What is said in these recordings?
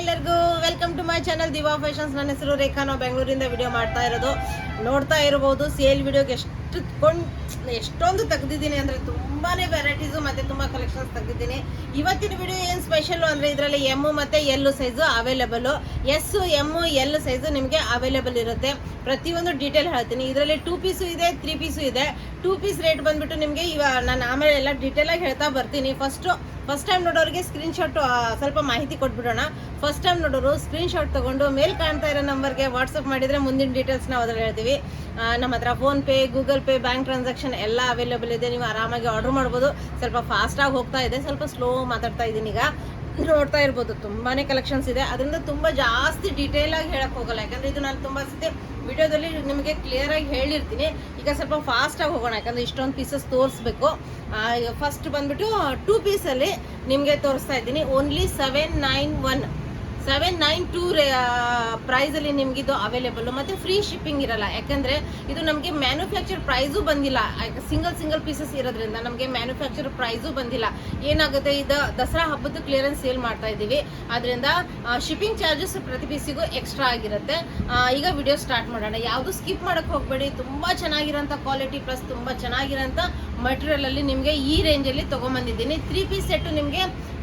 ಎಲ್ಲರಿಗೂ welcome to my channel Diva Fashions. ನನ್ನ ಹೆಸರು ರೇಖಾ. ನಾವು ಬೆಂಗಳೂರಿಂದ ವಿಡಿಯೋ ಮಾಡ್ತಾ ಇರೋದು. ನೋಡ್ತಾ ಇರಬಹುದು ಸೇಲ್ ವಿಡಿಯೋಗೆ ಎಷ್ಟೊಂದು ತೆಗೆದಿದ್ದೀನಿ ಅಂದರೆ ತುಂಬಾ ವೆರೈಟೀಸು ಮತ್ತು ತುಂಬ ಕಲೆಕ್ಷನ್ಸ್ ತೆಗೆದಿದ್ದೀನಿ. ಇವತ್ತಿನ ವಿಡಿಯೋ ಏನು ಸ್ಪೆಷಲ್ಲು ಅಂದರೆ ಇದರಲ್ಲಿ ಎಮ್ ಮತ್ತು L size available, S M L size ನಿಮಗೆ ಅವೈಲೇಬಲ್ ಇರುತ್ತೆ. ಪ್ರತಿಯೊಂದು ಡೀಟೇಲ್ ಹೇಳ್ತೀನಿ. ಇದರಲ್ಲಿ 2 ಪೀಸು ಇದೆ, 3 ಪೀಸು ಇದೆ. 2 ಪೀಸ್ ರೇಟ್ ಬಂದುಬಿಟ್ಟು ನಿಮಗೆ ನಾನು ಆಮೇಲೆ ಎಲ್ಲ ಡೀಟೇಲಾಗಿ ಹೇಳ್ತಾ ಬರ್ತೀನಿ. ಫಸ್ಟ್ ಟೈಮ್ ನೋಡೋರಿಗೆ ಸ್ಕ್ರೀನ್ಶಾಟ್ ಸ್ವಲ್ಪ ಮಾಹಿತಿ ಕೊಟ್ಬಿಡೋಣ. ಫಸ್ಟ್ ಟೈಮ್ ನೋಡೋರು ಸ್ಕ್ರೀನ್ಶಾಟ್ ತೊಗೊಂಡು ಮೇಲೆ ಕಾಣ್ತಾ ಇರೋ ನಂಬರ್ಗೆ ವಾಟ್ಸಪ್ ಮಾಡಿದರೆ ಮುಂದಿನ ಡೀಟೇಲ್ಸ್ ನಾವು ಅದರಲ್ಲಿ ಹೇಳ್ತೀವಿ. ನಮ್ಮ ಹತ್ರ PhonePe, Google pay, bank transaction ಎಲ್ಲ ಅವೈಲೇಬಲ್ ಇದೆ. ನೀವು ಆರಾಮಾಗಿ ಆರ್ಡರ್ ಮಾಡ್ಬೋದು. ಸ್ವಲ್ಪ ಫಾಸ್ಟಾಗಿ ಹೋಗ್ತಾ ಇದೆ, ಸ್ವಲ್ಪ ಸ್ಲೋ ಮಾತಾಡ್ತಾ ಇದ್ದೀನಿ. ಈಗ ನೋಡ್ತಾ ಇರ್ಬೋದು ತುಂಬಾ ಕಲೆಕ್ಷನ್ಸ್ ಇದೆ. ಅದರಿಂದ ತುಂಬ ಜಾಸ್ತಿ ಡೀಟೇಲಾಗಿ ಹೇಳಕ್ಕೆ ಹೋಗಲ್ಲ, ಯಾಕಂದರೆ ಇದು ನಾನು ತುಂಬ ಸತಿ ವಿಡಿಯೋದಲ್ಲಿ ನಿಮಗೆ ಕ್ಲಿಯರಾಗಿ ಹೇಳಿರ್ತೀನಿ. ಈಗ ಸ್ವಲ್ಪ ಫಾಸ್ಟಾಗಿ ಹೋಗೋಣ, ಯಾಕಂದರೆ ಇಷ್ಟೊಂದು ಪೀಸಸ್ ತೋರಿಸ್ಬೇಕು. ಫಸ್ಟ್ ಬಂದ್ಬಿಟ್ಟು 2 ಪೀಸಲ್ಲಿ ನಿಮಗೆ ತೋರಿಸ್ತಾ ಇದ್ದೀನಿ. ಓನ್ಲಿ 792 ಪ್ರೈಸಲ್ಲಿ ನಿಮಗಿದು ಅವೈಲೇಬಲ್ ಮತ್ತು ಫ್ರೀ ಶಿಪ್ಪಿಂಗ್ ಇರಲ್ಲ. ಯಾಕಂದರೆ ಇದು ನಮಗೆ ಮ್ಯಾನುಫ್ಯಾಕ್ಚರ್ ಪ್ರೈಸು ಬಂದಿಲ್ಲ. ಸಿಂಗಲ್ ಪೀಸಸ್ ಇರೋದ್ರಿಂದ ನಮಗೆ ಮ್ಯಾನುಫ್ಯಾಕ್ಚರ್ ಪ್ರೈಸು ಬಂದಿಲ್ಲ. ಏನಾಗುತ್ತೆ, ಇದು ದಸರಾ ಹಬ್ಬದ ಕ್ಲಿಯರೆನ್ಸ್ ಸೇಲ್ ಮಾಡ್ತಾ ಇದ್ದೀವಿ. ಅದರಿಂದ ಶಿಪ್ಪಿಂಗ್ ಚಾರ್ಜಸ್ ಪ್ರತಿ ಪೀಸಿಗೂ ಎಕ್ಸ್ಟ್ರಾ ಆಗಿರುತ್ತೆ. ಈಗ ವಿಡಿಯೋ ಸ್ಟಾರ್ಟ್ ಮಾಡೋಣ. ಯಾವುದು ಸ್ಕಿಪ್ ಮಾಡೋಕ್ಕೆ ಹೋಗಬೇಡಿ. ತುಂಬ ಚೆನ್ನಾಗಿರೋಂಥ ಕ್ವಾಲಿಟಿ ಪ್ಲಸ್ ತುಂಬ ಚೆನ್ನಾಗಿರೋಂಥ ಮಟೀರಿಯಲಲ್ಲಿ ನಿಮಗೆ ಈ ರೇಂಜಲ್ಲಿ ತೊಗೊಂಬಂದಿದ್ದೀನಿ. 3 ಪೀಸ್ ಸೆಟ್ಟು ನಿಮಗೆ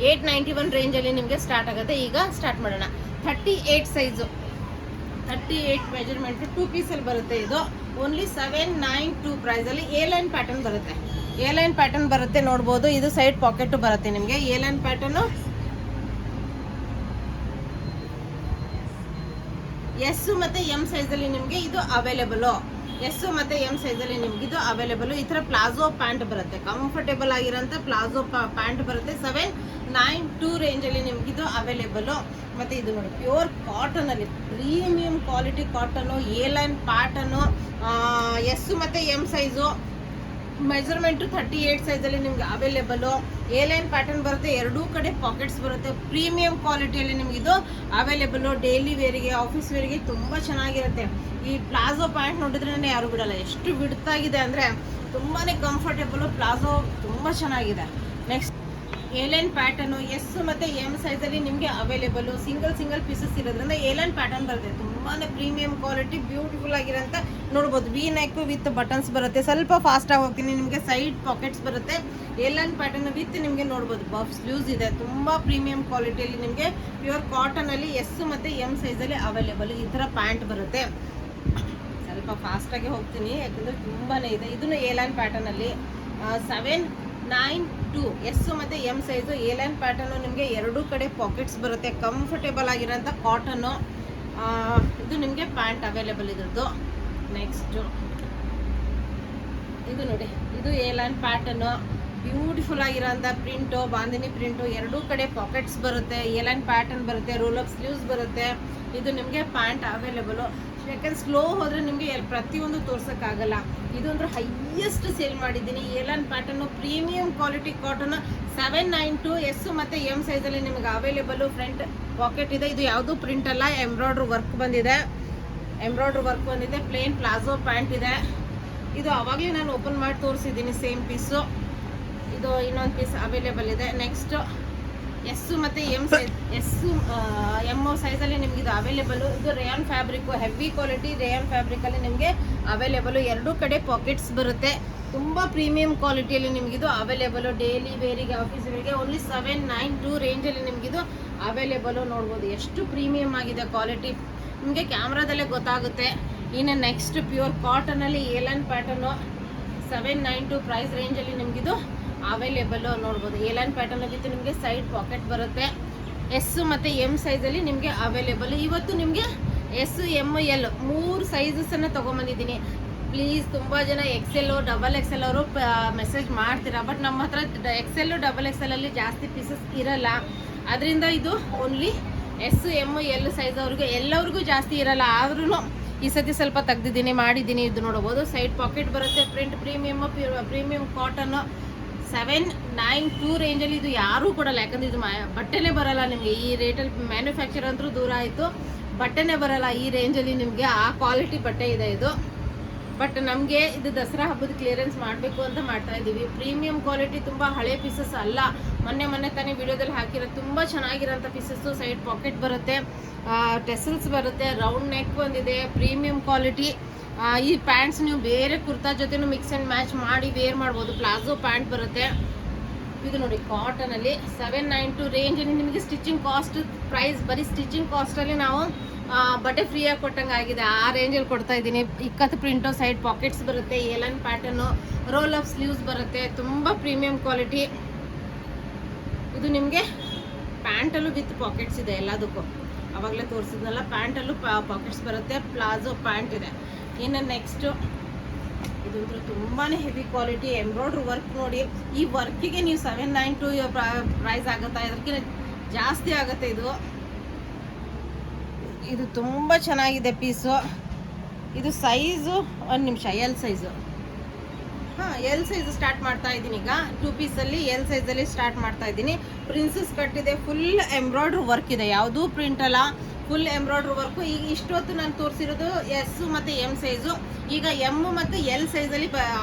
891 ರೇಂಜಲ್ಲಿ ನಿಮಗೆ ಸ್ಟಾರ್ಟ್ ಆಗುತ್ತೆ. ಈಗ ಸ್ಟಾರ್ಟ್ ಮಾಡೋಣ. 38 ಸೈಜು, 38 ಮೆಜರ್ಮೆಂಟು 2 ಪೀಸಲ್ಲಿ ಬರುತ್ತೆ. ಇದು ಓನ್ಲಿ 792 ಪ್ರೈಸಲ್ಲಿ ಎ ಲೈನ್ ಪ್ಯಾಟರ್ನ್ ಬರುತ್ತೆ. ಎ ಲೈನ್ ಪ್ಯಾಟರ್ನ್ ಬರುತ್ತೆ, ನೋಡ್ಬೋದು. ಇದು ಸೈಡ್ ಪಾಕೆಟು ಬರುತ್ತೆ ನಿಮಗೆ. ಎ ಲೈನ್ ಪ್ಯಾಟರ್ನು ಎಸ್ ಮತ್ತು ಎಮ್ ಸೈಜಲ್ಲಿ ನಿಮಗೆ ಇದು ಅವೈಲೇಬಲು. ಎಸ್ ಮತ್ತು ಎಮ್ ಸೈಜಲ್ಲಿ ನಿಮ್ಗೆ ಇದು ಅವೈಲೇಬಲು. ಈ ಥರ ಪ್ಲಾಜೋ ಪ್ಯಾಂಟ್ ಬರುತ್ತೆ, ಕಂಫರ್ಟೇಬಲ್ ಆಗಿರೋಂಥ ಪ್ಲಾಜೋ ಪ್ಯಾಂಟ್ ಬರುತ್ತೆ. 792 ರೇಂಜಲ್ಲಿ ನಿಮಗಿದು ಅವೈಲೇಬಲು. ಮತ್ತು ಇದು ನೋಡಿ ಪ್ಯೂರ್ ಕಾಟನಲ್ಲಿ premium quality cotton, A line pattern, S ಮತ್ತು ಎಮ್ ಸೈಜು ಮೆಜರ್ಮೆಂಟು 38 ಸೈಜಲ್ಲಿ ನಿಮ್ಗೆ ಅವೈಲೇಬಲು. ಎ ಲೈನ್ ಪ್ಯಾಟರ್ನ್ ಬರುತ್ತೆ, ಎರಡೂ ಕಡೆ ಪಾಕೆಟ್ಸ್ ಬರುತ್ತೆ. ಪ್ರೀಮಿಯಂ ಕ್ವಾಲಿಟಿಯಲ್ಲಿ ನಿಮಗಿದು ಅವೈಲೇಬಲು. ಡೈಲಿ ವೇರಿಗೆ, ಆಫೀಸ್ ವೇರಿಗೆ ತುಂಬ ಚೆನ್ನಾಗಿರುತ್ತೆ. ಈ ಪ್ಲಾಜೋ ಪ್ಯಾಂಟ್ ನೋಡಿದ್ರೆ ಯಾರು ಬಿಡಲ್ಲ, ಎಷ್ಟು ಬಿಡ್ತಾಗಿದೆ ಅಂದರೆ ತುಂಬಾ ಕಂಫರ್ಟೇಬಲು. ಪ್ಲಾಜೋ ತುಂಬ ಚೆನ್ನಾಗಿದೆ. Next A line pattern S ಮತ್ತು ಎಮ್ ಸೈಜಲ್ಲಿ ನಿಮಗೆ ಅವೈಲೇಬಲು. ಸಿಂಗಲ್ ಪೀಸಸ್ ಇರೋದ್ರಿಂದ ಎ ಲೈನ್ ಪ್ಯಾಟರ್ನ್ ಬರುತ್ತೆ. ತುಂಬಾ ಪ್ರೀಮಿಯಂ ಕ್ವಾಲಿಟಿ, ಬ್ಯೂಟಿಫುಲ್ ಆಗಿರೋಂಥ ನೋಡ್ಬೋದು. ವಿ ನೆಕ್ ವಿತ್ ಬಟನ್ಸ್ ಬರುತ್ತೆ. ಸ್ವಲ್ಪ ಫಾಸ್ಟಾಗಿ ಹೋಗ್ತೀನಿ. ನಿಮಗೆ ಸೈಡ್ ಪಾಕೆಟ್ಸ್ ಬರುತ್ತೆ. ಎ ಲೈನ್ ಪ್ಯಾಟರ್ನ್ ವಿತ್ ನಿಮಗೆ ನೋಡ್ಬೋದು ಬಫ್ ಸ್ಲೀವ್ಸ್ ಇದೆ. ತುಂಬ ಪ್ರೀಮಿಯಂ ಕ್ವಾಲಿಟಿಯಲ್ಲಿ ನಿಮಗೆ ಪ್ಯೂರ್ ಕಾಟನಲ್ಲಿ ಎಸ್ ಮತ್ತು ಎಮ್ ಸೈಜಲ್ಲಿ ಅವೈಲೇಬಲ್. ಈ ಥರ ಪ್ಯಾಂಟ್ ಬರುತ್ತೆ. ಸ್ವಲ್ಪ ಫಾಸ್ಟಾಗಿ ಹೋಗ್ತೀನಿ, ಯಾಕಂದರೆ ತುಂಬಾ ಇದೆ. ಇದನ್ನು ಎ ಲೈನ್ ಪ್ಯಾಟರ್ನಲ್ಲಿ 792 ಎಸ್ ಮತ್ತು M size A line pattern. ನಿಮಗೆ ಎರಡೂ ಕಡೆ ಪಾಕೆಟ್ಸ್ ಬರುತ್ತೆ. ಕಂಫರ್ಟೇಬಲ್ ಆಗಿರೋಂಥ ಕಾಟನ್ನು. ಇದು ನಿಮಗೆ ಪ್ಯಾಂಟ್ ಅವೈಲೇಬಲ್ ಇದ್ರದ್ದು. ನೆಕ್ಸ್ಟು ಇದು ನೋಡಿ, ಇದು ಎ ಲೈನ್ ಪ್ಯಾಟರ್ನು. ಬ್ಯೂಟಿಫುಲ್ ಆಗಿರೋಂಥ ಪ್ರಿಂಟು, ಬಾಂದಿನಿ ಪ್ರಿಂಟು. ಎರಡೂ ಕಡೆ ಪಾಕೆಟ್ಸ್ ಬರುತ್ತೆ. ಎ ಲೈನ್ ಪ್ಯಾಟರ್ನ್ ಬರುತ್ತೆ, ರೋಲ್ ಅಪ್ ಸ್ಲೀವ್ಸ್ ಬರುತ್ತೆ. ಇದು ನಿಮಗೆ ಪ್ಯಾಂಟ್ ಅವೈಲೇಬಲು. ಯಾಕಂದ್ರೆ ಸ್ಲೋ ಹೋದರೆ ನಿಮಗೆ ಪ್ರತಿಯೊಂದು ತೋರ್ಸೋಕ್ಕಾಗಲ್ಲ. ಇದು ಅಂದ್ರೆ ಹೈಯೆಸ್ಟ್ ಸೇಲ್ ಮಾಡಿದ್ದೀನಿ. A line pattern premium quality cotton 792 S ಮತ್ತು ಎಮ್ ಸೈಜಲ್ಲಿ ನಿಮಗೆ ಅವೈಲೇಬಲು. ಫ್ರಂಟ್ ಪಾಕೆಟ್ ಇದೆ. ಇದು ಯಾವುದೂ ಪ್ರಿಂಟ್ ಅಲ್ಲ, ಎಂಬ್ರಾಯ್ಡ್ರಿ ವರ್ಕ್ ಬಂದಿದೆ. ಪ್ಲೇನ್ ಪ್ಲಾಜೋ ಪ್ಯಾಂಟ್ ಇದೆ. ಇದು ಆವಾಗಲೇ ನಾನು ಓಪನ್ ಮಾಡಿ ತೋರಿಸಿದ್ದೀನಿ ಸೇಮ್ ಪೀಸು. ಇದು ಇನ್ನೊಂದು ಪೀಸ್ ಅವೈಲೇಬಲ್ ಇದೆ. ನೆಕ್ಸ್ಟ್ ಎಸ್ ಮತ್ತು ಎಮ್ ಸೈಜ್, ಎಮ್ ಸೈಜಲ್ಲಿ ನಿಮ್ಗೆ ಇದು ಅವೈಲೇಬಲು. ಇದು rayon fabric, heavy quality rayon ಫ್ಯಾಬ್ರಿಕಲ್ಲಿ ನಿಮಗೆ ಅವೈಲೇಬಲು. ಎರಡೂ ಕಡೆ ಪಾಕೆಟ್ಸ್ ಬರುತ್ತೆ. ತುಂಬ ಪ್ರೀಮಿಯಂ ಕ್ವಾಲಿಟಿಯಲ್ಲಿ ನಿಮಗಿದು ಅವೈಲೇಬಲು. ಡೈಲಿ ವೇರಿಗೆ, ಆಫೀಸ್ ವೇರಿಗೆ ಓನ್ಲಿ 792 ರೇಂಜಲ್ಲಿ ನಿಮಗಿದು ಅವೈಲೇಬಲು. ನೋಡ್ಬೋದು ಎಷ್ಟು ಪ್ರೀಮಿಯಂ ಆಗಿದೆ ಕ್ವಾಲಿಟಿ, ನಿಮಗೆ ಕ್ಯಾಮ್ರಾದಲ್ಲೇ ಗೊತ್ತಾಗುತ್ತೆ. ಇನ್ನು ನೆಕ್ಸ್ಟ್ ಪ್ಯೂರ್ ಕಾಟನಲ್ಲಿ ಎ ಲೈನ್ ಪ್ಯಾಟರ್ನು 792 ಪ್ರೈಸ್ ರೇಂಜಲ್ಲಿ ನಿಮಗಿದು ಅವೈಲೇಬಲು. ನೋಡ್ಬೋದು ಎ ಲೈನ್ ಪ್ಯಾಟರ್ನ್ ವಿತ್ ನಿಮಗೆ ಸೈಡ್ ಪಾಕೆಟ್ ಬರುತ್ತೆ. ಎಸ್ ಮತ್ತು ಎಮ್ ಸೈಜಲ್ಲಿ ನಿಮಗೆ ಅವೈಲೇಬಲ್. ಇವತ್ತು ನಿಮಗೆ ಎಸ್ ಎಮ್ ಎಲ್ 3 ಸೈಜಸನ್ನು ತೊಗೊಂಬಂದಿದ್ದೀನಿ. ಪ್ಲೀಸ್ ತುಂಬ ಜನ XL, XXL ಅವರು ಮೆಸೇಜ್ ಮಾಡ್ತೀರಾ. ಬಟ್ ನಮ್ಮ ಹತ್ರ XL, XXL ಜಾಸ್ತಿ ಪೀಸಸ್ ಇರಲ್ಲ. ಅದರಿಂದ ಇದು only S M L size ಅವ್ರಿಗೆ, ಎಲ್ಲರಿಗೂ ಜಾಸ್ತಿ ಇರಲ್ಲ. ಆದ್ರೂ ಈ ಸತಿ ಸ್ವಲ್ಪ ತೆಗ್ದಿದ್ದೀನಿ, ಮಾಡಿದ್ದೀನಿ. ಇದು ನೋಡ್ಬೋದು ಸೈಡ್ ಪಾಕೆಟ್ ಬರುತ್ತೆ. ಪ್ರಿಂಟ್ ಪ್ರೀಮಿಯಮ್ ಕಾಟನ್ನು 792 ರೇಂಜಲ್ಲಿ. ಇದು ಯಾರೂ ಕೊಡಲ್ಲ, ಯಾಕಂದರೆ ಇದು ಬಟ್ಟೆನೇ ಬರಲ್ಲ ನಿಮಗೆ ಈ ರೇಟಲ್ಲಿ. ಮ್ಯಾನುಫ್ಯಾಕ್ಚರ್ ಅಂತೂ ದೂರ ಆಯಿತು, ಬಟ್ಟೆನೇ ಬರಲ್ಲ ಈ ರೇಂಜಲ್ಲಿ ನಿಮಗೆ. ಆ ಕ್ವಾಲಿಟಿ ಬಟ್ಟೆ ಇದೆ ಇದು. ಬಟ್ ನಮಗೆ ಇದು ದಸರಾ ಹಬ್ಬದ ಕ್ಲಿಯರೆನ್ಸ್ ಮಾಡಬೇಕು ಅಂತ ಮಾಡ್ತಾ ಇದ್ದೀವಿ. ಪ್ರೀಮಿಯಂ ಕ್ವಾಲಿಟಿ, ತುಂಬ ಹಳೆ ಪೀಸಸ್ ಅಲ್ಲ, ಮೊನ್ನೆ ತಾನೇ ವಿಡಿಯೋದಲ್ಲಿ ಹಾಕಿರೋ ತುಂಬ ಚೆನ್ನಾಗಿರೋಂಥ ಪೀಸಸ್ಸು. ಸೈಡ್ ಪಾಕೆಟ್ ಬರುತ್ತೆ, ಟೆಸಲ್ಸ್ ಬರುತ್ತೆ, ರೌಂಡ್ ನೆಕ್ ಬಂದಿದೆ, ಪ್ರೀಮಿಯಂ ಕ್ವಾಲಿಟಿ. ಈ ಪ್ಯಾಂಟ್ಸ್ ನೀವು ಬೇರೆ ಕುರ್ತಾ ಜೊತೆನೂ ಮಿಕ್ಸ್ ಆ್ಯಂಡ್ ಮ್ಯಾಚ್ ಮಾಡಿ ವೇರ್ ಮಾಡ್ಬೋದು. ಪ್ಲಾಜೋ ಪ್ಯಾಂಟ್ ಬರುತ್ತೆ. ಇದು ನೋಡಿ ಕಾಟನಲ್ಲಿ 792 ರೇಂಜಲ್ಲಿ ನಿಮಗೆ ಸ್ಟಿಚಿಂಗ್ ಕಾಸ್ಟ್ ಪ್ರೈಸ್, ಬರೀ ಸ್ಟಿಚಿಂಗ್ ಕಾಸ್ಟಲ್ಲಿ ನಾವು ಬಟ್ಟೆ ಫ್ರೀಯಾಗಿ ಕೊಟ್ಟಂಗೆ ಆಗಿದೆ. ಆ ರೇಂಜಲ್ಲಿ ಕೊಡ್ತಾ ಇದ್ದೀನಿ. ಇಕ್ಕತ್ತು ಪ್ರಿಂಟು, ಸೈಡ್ ಪಾಕೆಟ್ಸ್ ಬರುತ್ತೆ, ಏಲನ್ ಪ್ಯಾಟರ್ನು, ರೋಲ್ ಅಪ್ ಸ್ಲೀವ್ಸ್ ಬರುತ್ತೆ, ತುಂಬ ಪ್ರೀಮಿಯಂ ಕ್ವಾಲಿಟಿ. ಇದು ನಿಮಗೆ ಪ್ಯಾಂಟಲ್ಲೂ ವಿತ್ ಪಾಕೆಟ್ಸ್ ಇದೆ ಎಲ್ಲದಕ್ಕೂ. ಆವಾಗಲೇ ತೋರಿಸಿದ್ನಲ್ಲ, ಪ್ಯಾಂಟಲ್ಲೂ ಪಾಕೆಟ್ಸ್ ಬರುತ್ತೆ, ಪ್ಲಾಜೋ ಪ್ಯಾಂಟ್ ಇದೆ. ಇನ್ನು ನೆಕ್ಸ್ಟು ಇದಂತೂ ತುಂಬಾ ಹೆವಿ ಕ್ವಾಲಿಟಿ ಎಂಬ್ರಾಯ್ಡ್ರಿ ವರ್ಕ್ ನೋಡಿ. ಈ ವರ್ಕಿಗೆ ನೀವು 792 ಪ್ರೈಸ್ ಆಗುತ್ತಾ, ಇದಕ್ಕಿಂತ ಜಾಸ್ತಿ ಆಗುತ್ತೆ. ಇದು ತುಂಬ ಚೆನ್ನಾಗಿದೆ ಪೀಸು. ಇದು ಸೈಜು ಒಂದು ನಿಮಿಷ, L size. L size start ಮಾಡ್ತಾ ಇದ್ದೀನಿ ಈಗ. 2 ಪೀಸಲ್ಲಿ ಎಲ್ ಸೈಜಲ್ಲಿ ಸ್ಟಾರ್ಟ್ ಮಾಡ್ತಾ ಇದ್ದೀನಿ. ಪ್ರಿನ್ಸಸ್ ಕಟ್ಟಿದೆ, ಫುಲ್ ಎಂಬ್ರಾಯ್ಡ್ರಿ ವರ್ಕ್ ಇದೆ, ಯಾವುದೂ ಪ್ರಿಂಟ್ ಅಲ್ಲ, ಫುಲ್ ಎಂಬ್ರಾಯ್ಡ್ರಿ ವರ್ಕು. ಈಗ ಇಷ್ಟೊತ್ತು ನಾನು ತೋರಿಸಿರೋದು ಎಸ್ ಮತ್ತು ಎಮ್ ಸೈಜು. ಈಗ ಎಮ್ ಮತ್ತು ಎಲ್ ಸೈಜಲ್ಲಿ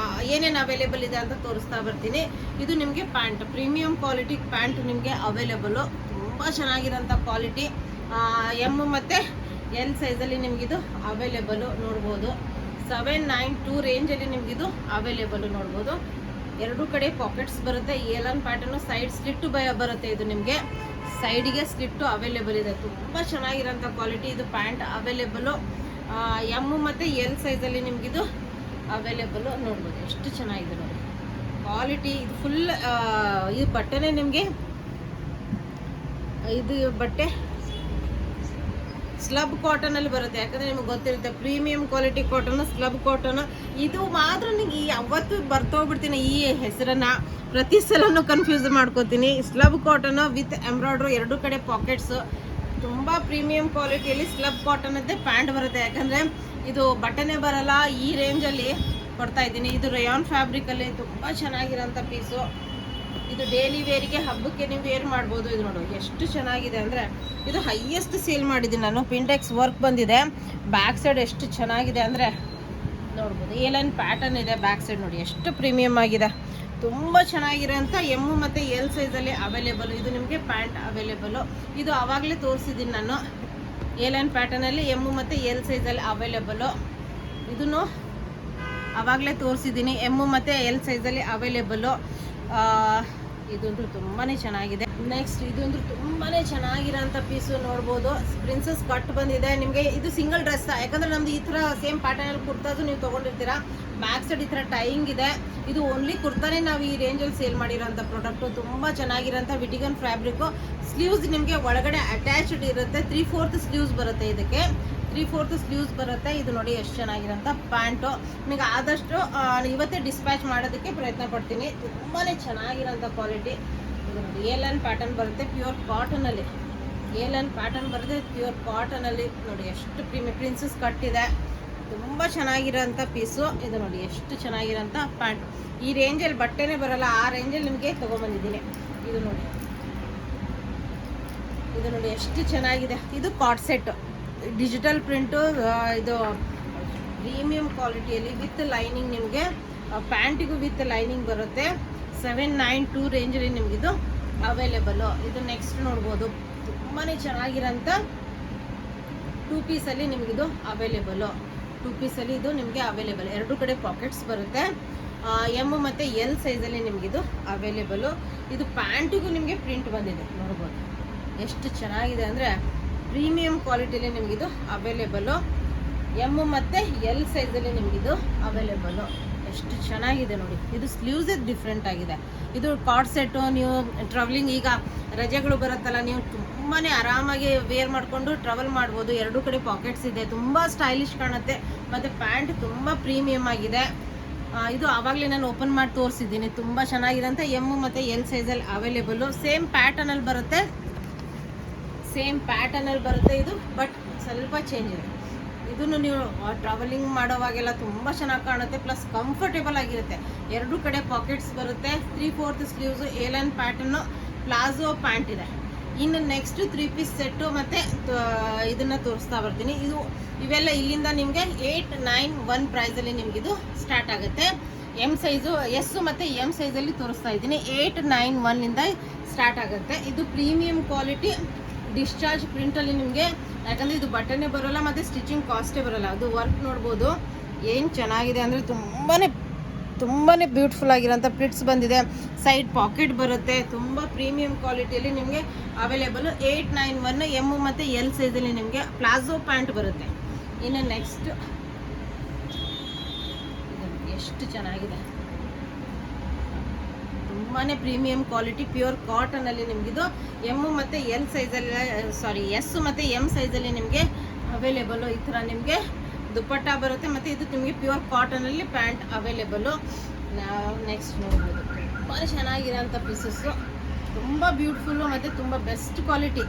ಏನೇನು ಅವೈಲೇಬಲ್ ಇದೆ ಅಂತ ತೋರಿಸ್ತಾ ಬರ್ತೀನಿ. ಇದು ನಿಮಗೆ ಪ್ಯಾಂಟ್, ಪ್ರೀಮಿಯಂ ಕ್ವಾಲಿಟಿ ಪ್ಯಾಂಟ್ ನಿಮಗೆ ಅವೈಲೇಬಲು, ತುಂಬ ಚೆನ್ನಾಗಿರೋಂಥ ಕ್ವಾಲಿಟಿ. ಎಮ್ ಮತ್ತು ಎಲ್ ಸೈಜಲ್ಲಿ ನಿಮಗಿದು ಅವೈಲೇಬಲು ನೋಡ್ಬೋದು. 792 ರೇಂಜಲ್ಲಿ ನಿಮಗಿದು ಅವೈಲೇಬಲು ನೋಡ್ಬೋದು. ಎರಡೂ ಕಡೆ ಪಾಕೆಟ್ಸ್ ಬರುತ್ತೆ, ಏಲನ್ ಪ್ಯಾಟರ್ನು, ಸೈಡ್ ಸ್ಲಿಟ್ಟು ಬರುತ್ತೆ. ಇದು ನಿಮಗೆ ಸೈಡಿಗೆ ಸ್ಲಿಟ್ಟು ಅವೈಲೇಬಲ್ ಇದೆ, ತುಂಬ ಚೆನ್ನಾಗಿರೋಂಥ ಕ್ವಾಲಿಟಿ. ಇದು ಪ್ಯಾಂಟ್ ಅವೈಲೇಬಲು ಎಮ್ ಮತ್ತು ಎಲ್ ಸೈಜಲ್ಲಿ ನಿಮಗಿದು ಅವೈಲೇಬಲು ನೋಡ್ಬೋದು. ಎಷ್ಟು ಚೆನ್ನಾಗಿದೆ ನೋಡಿ ಕ್ವಾಲಿಟಿ. ಇದು ಫುಲ್ ಈ ಬಟ್ಟೆನೇ ನಿಮಗೆ, ಇದು ಬಟ್ಟೆ ಸ್ಲಬ್ ಕಾಟನಲ್ಲಿ ಬರುತ್ತೆ. ಯಾಕಂದರೆ ನಿಮಗೆ ಗೊತ್ತಿರುತ್ತೆ premium quality cotton, slub cotton. ಇದು ಮಾತ್ರ ನಿಮಗೆ ಯಾವತ್ತೂ ಬರ್ತೋಗ್ಬಿಡ್ತೀನಿ ಈ ಹೆಸರನ್ನು, ಪ್ರತಿ ಸಲನೂ ಕನ್ಫ್ಯೂಸ್ ಮಾಡ್ಕೋತೀನಿ. ಸ್ಲಬ್ ಕಾಟನ್ ವಿತ್ ಎಂಬ್ರಾಯ್ಡ್ರಿ, ಎರಡೂ ಕಡೆ ಪಾಕೆಟ್ಸು, ತುಂಬ ಪ್ರೀಮಿಯಂ ಕ್ವಾಲಿಟಿಯಲ್ಲಿ ಸ್ಲಬ್ ಕಾಟನದ್ದೇ ಪ್ಯಾಂಟ್ ಬರುತ್ತೆ. ಯಾಕಂದರೆ ಇದು ಬಟ್ಟೆನೇ ಬರಲ್ಲ, ಈ ರೇಂಜಲ್ಲಿ ಕೊಡ್ತಾ ಇದ್ದೀನಿ. ಇದು ರಯಾನ್ ಫ್ಯಾಬ್ರಿಕಲ್ಲಿ ತುಂಬ ಚೆನ್ನಾಗಿರೋಂಥ ಪೀಸು. ಇದು ಡೈಲಿ ವೇರಿಗೆ, ಹಬ್ಬಕ್ಕೆ ನೀವು ವೇರ್ ಮಾಡ್ಬೋದು. ಇದು ನೋಡು ಎಷ್ಟು ಚೆನ್ನಾಗಿದೆ ಅಂದರೆ, ಇದು ಹೈಯೆಸ್ಟ್ ಸೇಲ್ ಮಾಡಿದ್ದೀನಿ ನಾನು. ಪಿಂಟೆಕ್ಸ್ ವರ್ಕ್ ಬಂದಿದೆ, ಬ್ಯಾಕ್ ಸೈಡ್ ಎಷ್ಟು ಚೆನ್ನಾಗಿದೆ ಅಂದರೆ ನೋಡ್ಬೋದು. ಏಲನ್ ಪ್ಯಾಟರ್ನ್ ಇದೆ ಬ್ಯಾಕ್ ಸೈಡ್ ನೋಡಿ, ಎಷ್ಟು ಪ್ರೀಮಿಯಮ್ ಆಗಿದೆ, ತುಂಬ ಚೆನ್ನಾಗಿರೋಂಥ ಎಮ್ ಮತ್ತು ಎಲ್ ಸೈಜಲ್ಲಿ ಅವೈಲೇಬಲು. ಇದು ನಿಮಗೆ ಪ್ಯಾಂಟ್ ಅವೈಲೇಬಲು. ಇದು ಆವಾಗಲೇ ತೋರಿಸಿದ್ದೀನಿ ನಾನು, ಏಲನ್ ಪ್ಯಾಟರ್ನಲ್ಲಿ ಎಮ್ ಮತ್ತು ಎಲ್ ಸೈಜಲ್ಲಿ ಅವೈಲೇಬಲು. ಇದನ್ನು ಆವಾಗಲೇ ತೋರಿಸಿದ್ದೀನಿ, ಎಮ್ ಮತ್ತು ಎಲ್ ಸೈಜಲ್ಲಿ ಅವೈಲೇಬಲು. ಇದಂತೂ ತುಂಬಾ ಚೆನ್ನಾಗಿದೆ. ನೆಕ್ಸ್ಟ್ ಇದಂತೂ ತುಂಬಾ ಚೆನ್ನಾಗಿರೋಂಥ ಪೀಸು ನೋಡ್ಬೋದು. ಪ್ರಿನ್ಸಸ್ ಕಟ್ ಬಂದಿದೆ ನಿಮಗೆ. ಇದು ಸಿಂಗಲ್ ಡ್ರೆಸ್, ಯಾಕಂದರೆ ನಮ್ದು ಈ ಥರ ಸೇಮ್ ಪ್ಯಾಟರ್ನಲ್ಲಿ ಕುರ್ತಾದು ನೀವು ತೊಗೊಂಡಿರ್ತೀರಾ. ಬ್ಯಾಕ್ ಸೈಡ್ ಈ ಥರ ಟೈಯಿಂಗ್ ಇದೆ. ಇದು ಓನ್ಲಿ ಕುರ್ತಾನೇ ನಾವು ಈ ರೇಂಜಲ್ಲಿ ಸೇಲ್ ಮಾಡಿರೋಂಥ ಪ್ರಾಡಕ್ಟು. ತುಂಬ ಚೆನ್ನಾಗಿರೋಂಥ ವಿಟಿಗನ್ ಫ್ಯಾಬ್ರಿಕ್ಕು. ಸ್ಲೀವ್ಸ್ ನಿಮಗೆ ಒಳಗಡೆ ಅಟ್ಯಾಚ್ಡ್ ಇರುತ್ತೆ, 3/4 ಸ್ಲೀವ್ಸ್ ಬರುತ್ತೆ. ಇದಕ್ಕೆ 3/4 ಸ್ಲೀವ್ಸ್ ಬರುತ್ತೆ. ಇದು ನೋಡಿ ಎಷ್ಟು ಚೆನ್ನಾಗಿರೋಂಥ ಪ್ಯಾಂಟು. ನಿಮಗೆ ಆದಷ್ಟು ಇವತ್ತೇ ಡಿಸ್ಪ್ಯಾಚ್ ಮಾಡೋದಕ್ಕೆ ಪ್ರಯತ್ನ ಪಡ್ತೀನಿ. ತುಂಬಾ ಚೆನ್ನಾಗಿರೋಂಥ ಕ್ವಾಲಿಟಿ. ಇದು ನೋಡಿ ಏಲನ್ ಪ್ಯಾಟರ್ನ್ ಬರುತ್ತೆ, ಪ್ಯೂರ್ ಕಾಟನಲ್ಲಿ. ಏಲನ್ ಪ್ಯಾಟರ್ನ್ ಬರುತ್ತೆ, ಪ್ಯೂರ್ ಕಾಟನಲ್ಲಿ. ನೋಡಿ ಎಷ್ಟು ಪ್ರಿನ್ಸಸ್ ಕಟ್ಟಿದೆ, ತುಂಬ ಚೆನ್ನಾಗಿರೋಂಥ ಪೀಸು. ಇದು ನೋಡಿ ಎಷ್ಟು ಚೆನ್ನಾಗಿರೋಂಥ ಪ್ಯಾಂಟ್. ಈ ರೇಂಜಲ್ಲಿ ಬಟ್ಟೆನೇ ಬರಲ್ಲ, ಆ ರೇಂಜಲ್ಲಿ ನಿಮಗೆ ತೊಗೊಂಬಂದಿದ್ದೀನಿ. ಇದು ನೋಡಿ, ಇದು ನೋಡಿ ಎಷ್ಟು ಚೆನ್ನಾಗಿದೆ. ಇದು ಕಾರ್ಡ್ ಸೆಟ್, ಡಿಜಿಟಲ್ ಪ್ರಿಂಟು. ಇದು ಪ್ರೀಮಿಯಂ ಕ್ವಾಲಿಟಿಯಲ್ಲಿ ವಿತ್ ಲೈನಿಂಗ್, ನಿಮಗೆ ಪ್ಯಾಂಟಿಗೂ ವಿತ್ ಲೈನಿಂಗ್ ಬರುತ್ತೆ. 792 ರೇಂಜಲ್ಲಿ ನಿಮಗಿದು ಅವೈಲೇಬಲು. ಇದು ನೆಕ್ಸ್ಟ್ ನೋಡ್ಬೋದು, ತುಂಬಾ ಚೆನ್ನಾಗಿರೋಂಥ 2 ಪೀಸಲ್ಲಿ ನಿಮಗಿದು ಅವೈಲೇಬಲು. 2 ಪೀಸಲ್ಲಿ ಇದು ನಿಮಗೆ ಅವೈಲೇಬಲ್. ಎರಡೂ ಕಡೆ ಪಾಕೆಟ್ಸ್ ಬರುತ್ತೆ. ಎಮ್ ಮತ್ತು ಎಲ್ ಸೈಜಲ್ಲಿ ನಿಮಗಿದು ಅವೈಲೇಬಲು. ಇದು ಪ್ಯಾಂಟಿಗೂ ನಿಮಗೆ ಪ್ರಿಂಟ್ ಬಂದಿದೆ ನೋಡ್ಬೋದು. ಎಷ್ಟು ಚೆನ್ನಾಗಿದೆ ಅಂದರೆ ಪ್ರೀಮಿಯಂ ಕ್ವಾಲಿಟಿಯಲ್ಲಿ ನಿಮಗಿದು ಅವೈಲೇಬಲು. ಎಮ್ ಮತ್ತು ಎಲ್ ಸೈಜಲ್ಲಿ ನಿಮಗಿದು ಅವೈಲೇಬಲು. ಎಷ್ಟು ಚೆನ್ನಾಗಿದೆ ನೋಡಿ. ಇದು ಸ್ಲೀವ್ಸೇ ಡಿಫ್ರೆಂಟ್ ಆಗಿದೆ. ಇದು ಕಾರ್ಡ್ ಸೆಟ್ಟು. ನೀವು ಟ್ರಾವೆಲಿಂಗ್, ಈಗ ರಜೆಗಳು ಬರುತ್ತಲ್ಲ, ನೀವು ತುಂಬಾ ಆರಾಮಾಗಿ ವೇರ್ ಮಾಡಿಕೊಂಡು ಟ್ರಾವೆಲ್ ಮಾಡ್ಬೋದು. ಎರಡೂ ಕಡೆ ಪಾಕೆಟ್ಸ್ ಇದೆ, ತುಂಬ ಸ್ಟೈಲಿಶ್ ಕಾಣುತ್ತೆ. ಮತ್ತು ಪ್ಯಾಂಟ್ ತುಂಬ ಪ್ರೀಮಿಯಮ್ ಆಗಿದೆ. ಇದು ಆವಾಗಲೇ ನಾನು ಓಪನ್ ಮಾಡಿ ತೋರಿಸಿದ್ದೀನಿ. ತುಂಬ ಚೆನ್ನಾಗಿರೋಂಥ ಎಮ್ ಮತ್ತು ಎಲ್ ಸೈಜಲ್ಲಿ ಅವೈಲೇಬಲು. ಸೇಮ್ ಪ್ಯಾಟರ್ನಲ್ಲಿ ಬರುತ್ತೆ, ಇದು ಬಟ್ ಸ್ವಲ್ಪ ಚೇಂಜ್ ಇದೆ. ಇದನ್ನು ನೀವು ಟ್ರಾವೆಲಿಂಗ್ ಮಾಡೋವಾಗೆಲ್ಲ ತುಂಬ ಚೆನ್ನಾಗಿ ಕಾಣುತ್ತೆ, ಪ್ಲಸ್ ಕಂಫರ್ಟೇಬಲ್ ಆಗಿರುತ್ತೆ. ಎರಡೂ ಕಡೆ ಪಾಕೆಟ್ಸ್ ಬರುತ್ತೆ. 3/4 ಸ್ಲೀವ್ಸು, ಏಲನ್ ಪ್ಯಾಟರ್ನು, ಪ್ಲಾಜೋ ಪ್ಯಾಂಟ್ ಇದೆ. ಇನ್ನು ನೆಕ್ಸ್ಟ್ 3 ಪೀಸ್ ಸೆಟ್ಟು ಮತ್ತು ಇದನ್ನು ತೋರಿಸ್ತಾ ಬರ್ತೀನಿ. ಇವೆಲ್ಲ ಇಲ್ಲಿಂದ ನಿಮಗೆ 891 ಪ್ರೈಸಲ್ಲಿ ನಿಮಗಿದು ಸ್ಟಾರ್ಟ್ ಆಗುತ್ತೆ. ಎಮ್ ಸೈಜು ಎಸ್ಸು ಮತ್ತು ಎಮ್ ಸೈಜಲ್ಲಿ ತೋರಿಸ್ತಾ ಇದ್ದೀನಿ. 891ಇಂದ ಸ್ಟಾರ್ಟ್ ಆಗುತ್ತೆ. ಇದು ಪ್ರೀಮಿಯಂ ಕ್ವಾಲಿಟಿ ಡಿಸ್ಚಾರ್ಜ್ ಪ್ರಿಂಟಲ್ಲಿ ನಿಮಗೆ, ಯಾಕಂದರೆ ಇದು ಬಟನ್ನೇ ಬರೋಲ್ಲ ಮತ್ತು ಸ್ಟಿಚಿಂಗ್ ಕಾಸ್ಟೇ ಬರೋಲ್ಲ. ಅದು ವರ್ಕ್ ನೋಡ್ಬೋದು ಏನು ಚೆನ್ನಾಗಿದೆ ಅಂದರೆ ತುಂಬಾ ಬ್ಯೂಟಿಫುಲ್ ಆಗಿರೋಂಥ ಪ್ಲಿಟ್ಸ್ ಬಂದಿದೆ. ಸೈಡ್ ಪಾಕೆಟ್ ಬರುತ್ತೆ. ತುಂಬ ಪ್ರೀಮಿಯಂ ಕ್ವಾಲಿಟಿಯಲ್ಲಿ ನಿಮಗೆ ಅವೈಲೇಬಲು. 891 ಎಮ್ ಮತ್ತು ಎಲ್ ಸೈಜಲ್ಲಿ ನಿಮಗೆ ಪ್ಲಾಜೋ ಪ್ಯಾಂಟ್ ಬರುತ್ತೆ. ಇನ್ನು ನೆಕ್ಸ್ಟ್ ಎಷ್ಟು ಚೆನ್ನಾಗಿದೆ, ತುಂಬಾ ಪ್ರೀಮಿಯಂ ಕ್ವಾಲಿಟಿ ಪ್ಯೂರ್ ಕಾಟನಲ್ಲಿ ನಿಮಗಿದು ಎಮ್ ಮತ್ತು ಎಲ್ ಸೈಜಲ್ಲಿ ಎಸ್ ಮತ್ತು ಎಮ್ ಸೈಜಲ್ಲಿ ನಿಮಗೆ ಅವೈಲೇಬಲು. ಈ ಥರ ನಿಮಗೆ ದುಪ್ಪಟ್ಟ ಬರುತ್ತೆ ಮತ್ತು ಇದು ನಿಮಗೆ ಪ್ಯೂರ್ ಕಾಟನಲ್ಲಿ ಪ್ಯಾಂಟ್ ಅವೈಲೇಬಲು. ನಾವು ನೆಕ್ಸ್ಟ್ ನೋಡ್ಬೋದು ತುಂಬಾ ಚೆನ್ನಾಗಿರೋಂಥ ಪೀಸಸ್ಸು, ತುಂಬ ಬ್ಯೂಟಿಫುಲ್ಲು ಮತ್ತು ತುಂಬ ಬೆಸ್ಟ್ ಕ್ವಾಲಿಟಿ.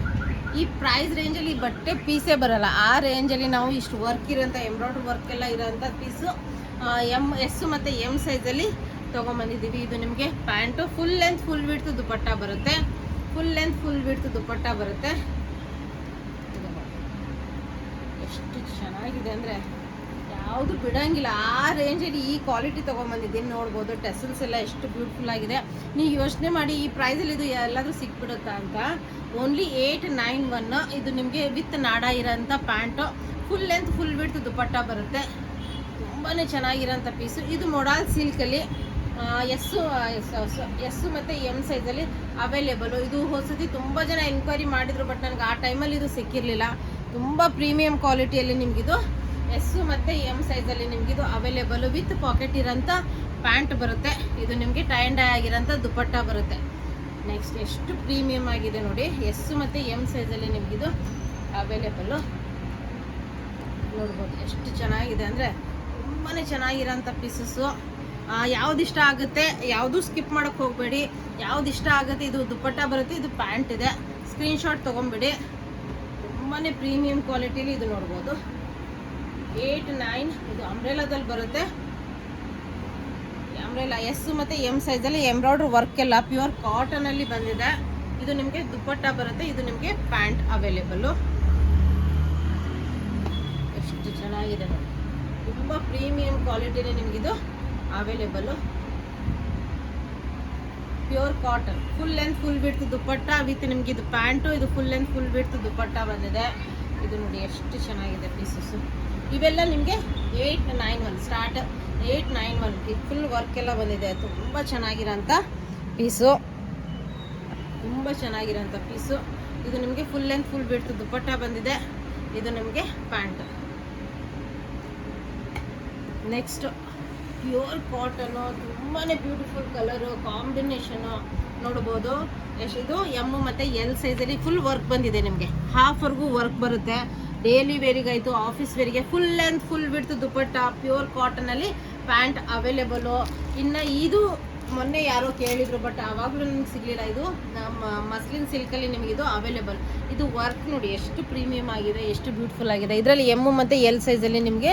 ಈ ಪ್ರೈಸ್ ರೇಂಜಲ್ಲಿ ಈ ಬಟ್ಟೆ ಪೀಸೇ ಬರೋಲ್ಲ. ಆ ರೇಂಜಲ್ಲಿ ನಾವು ಇಷ್ಟು ವರ್ಕ್ ಇರೋಂಥ ಎಂಬ್ರಾಯ್ಡ್ರಿ ವರ್ಕ್ ಎಲ್ಲ ಇರೋಂಥ ಪೀಸು ಎಸ್ ಮತ್ತು ಎಮ್ ಸೈಜಲ್ಲಿ ತೊಗೊಂಬಂದಿದ್ದೀವಿ. ಇದು ನಿಮಗೆ pant full length full width dupatta ಬರುತ್ತೆ. Full length full width dupatta ಬರುತ್ತೆ. ಎಷ್ಟು ಚೆನ್ನಾಗಿದೆ ಅಂದರೆ ಯಾವುದು ಬಿಡೋಂಗಿಲ್ಲ. ಆ ರೇಂಜಲ್ಲಿ ಈ ಕ್ವಾಲಿಟಿ ತೊಗೊಂಬಂದಿದ್ದೀನಿ. ನೋಡ್ಬೋದು ಟೆಸಲ್ಸ್ ಎಲ್ಲ ಎಷ್ಟು ಬ್ಯೂಟಿಫುಲ್ ಆಗಿದೆ. ನೀವು ಯೋಚನೆ ಮಾಡಿ ಈ ಪ್ರೈಸಲ್ಲಿ ಇದು ಎಲ್ಲಾದರೂ ಸಿಕ್ಬಿಡುತ್ತಾ ಅಂತ. ಓನ್ಲಿ 891. ಇದು ನಿಮಗೆ ವಿತ್ ನಾಡ ಇರೋಂಥ pant full length full width dupatta ಬರುತ್ತೆ. ತುಂಬಾ ಚೆನ್ನಾಗಿರೋಂಥ ಪೀಸು. ಇದು ಮೊಡಾಲ್ ಸಿಲ್ಕಲ್ಲಿ ಎಸ್ಸು ಮತ್ತು ಎಮ್ ಸೈಜಲ್ಲಿ ಅವೈಲೇಬಲು. ಇದು ಹೊಸದಿ ತುಂಬ ಜನ ಎನ್ಕ್ವೈರಿ ಮಾಡಿದರು, ಬಟ್ ನನಗೆ ಆ ಟೈಮಲ್ಲಿ ಇದು ಸಿಕ್ಕಿರಲಿಲ್ಲ. ತುಂಬ ಪ್ರೀಮಿಯಂ ಕ್ವಾಲಿಟಿಯಲ್ಲಿ ನಿಮಗಿದು ಎಸ್ಸು ಮತ್ತು ಎಮ್ ಸೈಜಲ್ಲಿ ನಿಮಗಿದು ಅವೈಲೇಬಲು. ವಿತ್ ಪಾಕೆಟ್ ಇರೋಂಥ ಪ್ಯಾಂಟ್ ಬರುತ್ತೆ. ಇದು ನಿಮಗೆ ಟೈ ಆ್ಯಂಡ್ ಡೈ ಆಗಿರೋಂಥ ದುಪ್ಪಟ್ಟ ಬರುತ್ತೆ. ನೆಕ್ಸ್ಟ್ ಎಷ್ಟು ಪ್ರೀಮಿಯಮ್ ಆಗಿದೆ ನೋಡಿ. ಎಸ್ಸು ಮತ್ತು ಎಮ್ ಸೈಜಲ್ಲಿ ನಿಮಗಿದು ಅವೈಲೇಬಲು. ನೋಡ್ಬೋದು ಎಷ್ಟು ಚೆನ್ನಾಗಿದೆ ಅಂದರೆ ತುಂಬಾ ಚೆನ್ನಾಗಿರೋಂಥ ಪೀಸಸ್ಸು. ಯಾವ್ದು ಇಷ್ಟ ಆಗುತ್ತೆ ಯಾವುದು ಸ್ಕಿಪ್ ಮಾಡೋಕ್ಕೆ ಹೋಗಬೇಡಿ. ಯಾವ್ದು ಇಷ್ಟ ಆಗುತ್ತೆ, ಇದು ದುಪ್ಪಟ್ಟ ಬರುತ್ತೆ, ಇದು ಪ್ಯಾಂಟ್ ಇದೆ, ಸ್ಕ್ರೀನ್ಶಾಟ್ ತೊಗೊಂಬಿಡಿ. ತುಂಬಾ ಪ್ರೀಮಿಯಂ ಕ್ವಾಲಿಟಿಲಿ ಇದು ನೋಡ್ಬೋದು. 8-9 ಇದು ಅಂಬ್ರೆಲಾದಲ್ಲಿ ಬರುತ್ತೆ. ಅಂಬ್ರೆಲಾ ಎಸ್ ಮತ್ತು ಎಮ್ ಸೈಜಲ್ಲಿ ಎಂಬ್ರಾಯ್ಡ್ರಿ ವರ್ಕ್ ಎಲ್ಲ ಪ್ಯೂರ್ ಕಾಟನಲ್ಲಿ ಬಂದಿದೆ. ಇದು ನಿಮಗೆ ದುಪ್ಪಟ್ಟ ಬರುತ್ತೆ. ಇದು ನಿಮಗೆ ಪ್ಯಾಂಟ್ ಅವೈಲೇಬಲು. ಎಷ್ಟು ಚೆನ್ನಾಗಿದೆ ನೋಡಿ. ತುಂಬ ಪ್ರೀಮಿಯಂ ಕ್ವಾಲಿಟಿನೇ ನಿಮಗಿದು available. Pure cotton full length full width dupatta with ನಿಮಗೆ ಇದು ಪ್ಯಾಂಟು. ಇದು full length full width dupatta ಬಂದಿದೆ. ಇದು ನೋಡಿ ಎಷ್ಟು ಚೆನ್ನಾಗಿದೆ ಪೀಸಸ್ಸು. ಇವೆಲ್ಲ ನಿಮಗೆ 891 ಸ್ಟಾರ್ಟ್. 891 ಇದು ಫುಲ್ ವರ್ಕ್ ಎಲ್ಲ ಬಂದಿದೆ. ತುಂಬ ಚೆನ್ನಾಗಿರೋಂಥ ಪೀಸು, ತುಂಬ ಚೆನ್ನಾಗಿರೋಂಥ ಪೀಸು. ಇದು ನಿಮಗೆ full length full width dupatta ಬಂದಿದೆ. ಇದು ನಿಮಗೆ ಪ್ಯಾಂಟ್. ನೆಕ್ಸ್ಟ್ ಪ್ಯೂರ್ ಕಾಟನು, ತುಂಬಾ ಬ್ಯೂಟಿಫುಲ್ ಕಲರು ಕಾಂಬಿನೇಷನು ನೋಡ್ಬೋದು. ಇದು ಎಮ್ ಮತ್ತು ಎಲ್ ಸೈಜಲ್ಲಿ ಫುಲ್ ವರ್ಕ್ ಬಂದಿದೆ. ನಿಮಗೆ ಹಾಫ್ವರೆಗೂ ವರ್ಕ್ ಬರುತ್ತೆ. ಡೈಲಿ ವೇರಿಗಾಯಿತು, ಆಫೀಸ್ ವೇರಿಗೆ full length full width dupatta pure ಕಾಟನಲ್ಲಿ ಪ್ಯಾಂಟ್ ಅವೈಲೇಬಲು. ಇನ್ನು ಇದು ಮೊನ್ನೆ ಯಾರೋ ಕೇಳಿದರು, ಬಟ್ ಆವಾಗಲೂ ನಿಮ್ಗೆ ಸಿಗಲಿಲ್ಲ. ಇದು ನಮ್ಮ ಮಸ್ಲಿನ್ ಸಿಲ್ಕಲ್ಲಿ ನಿಮಗಿದು ಅವೈಲೇಬಲ್. ಇದು ವರ್ಕ್ ನೋಡಿ ಎಷ್ಟು ಪ್ರೀಮಿಯಮ್ ಆಗಿದೆ, ಎಷ್ಟು ಬ್ಯೂಟಿಫುಲ್ ಆಗಿದೆ. ಇದರಲ್ಲಿ ಎಮ್ ಮತ್ತು ಎಲ್ ಸೈಜಲ್ಲಿ ನಿಮಗೆ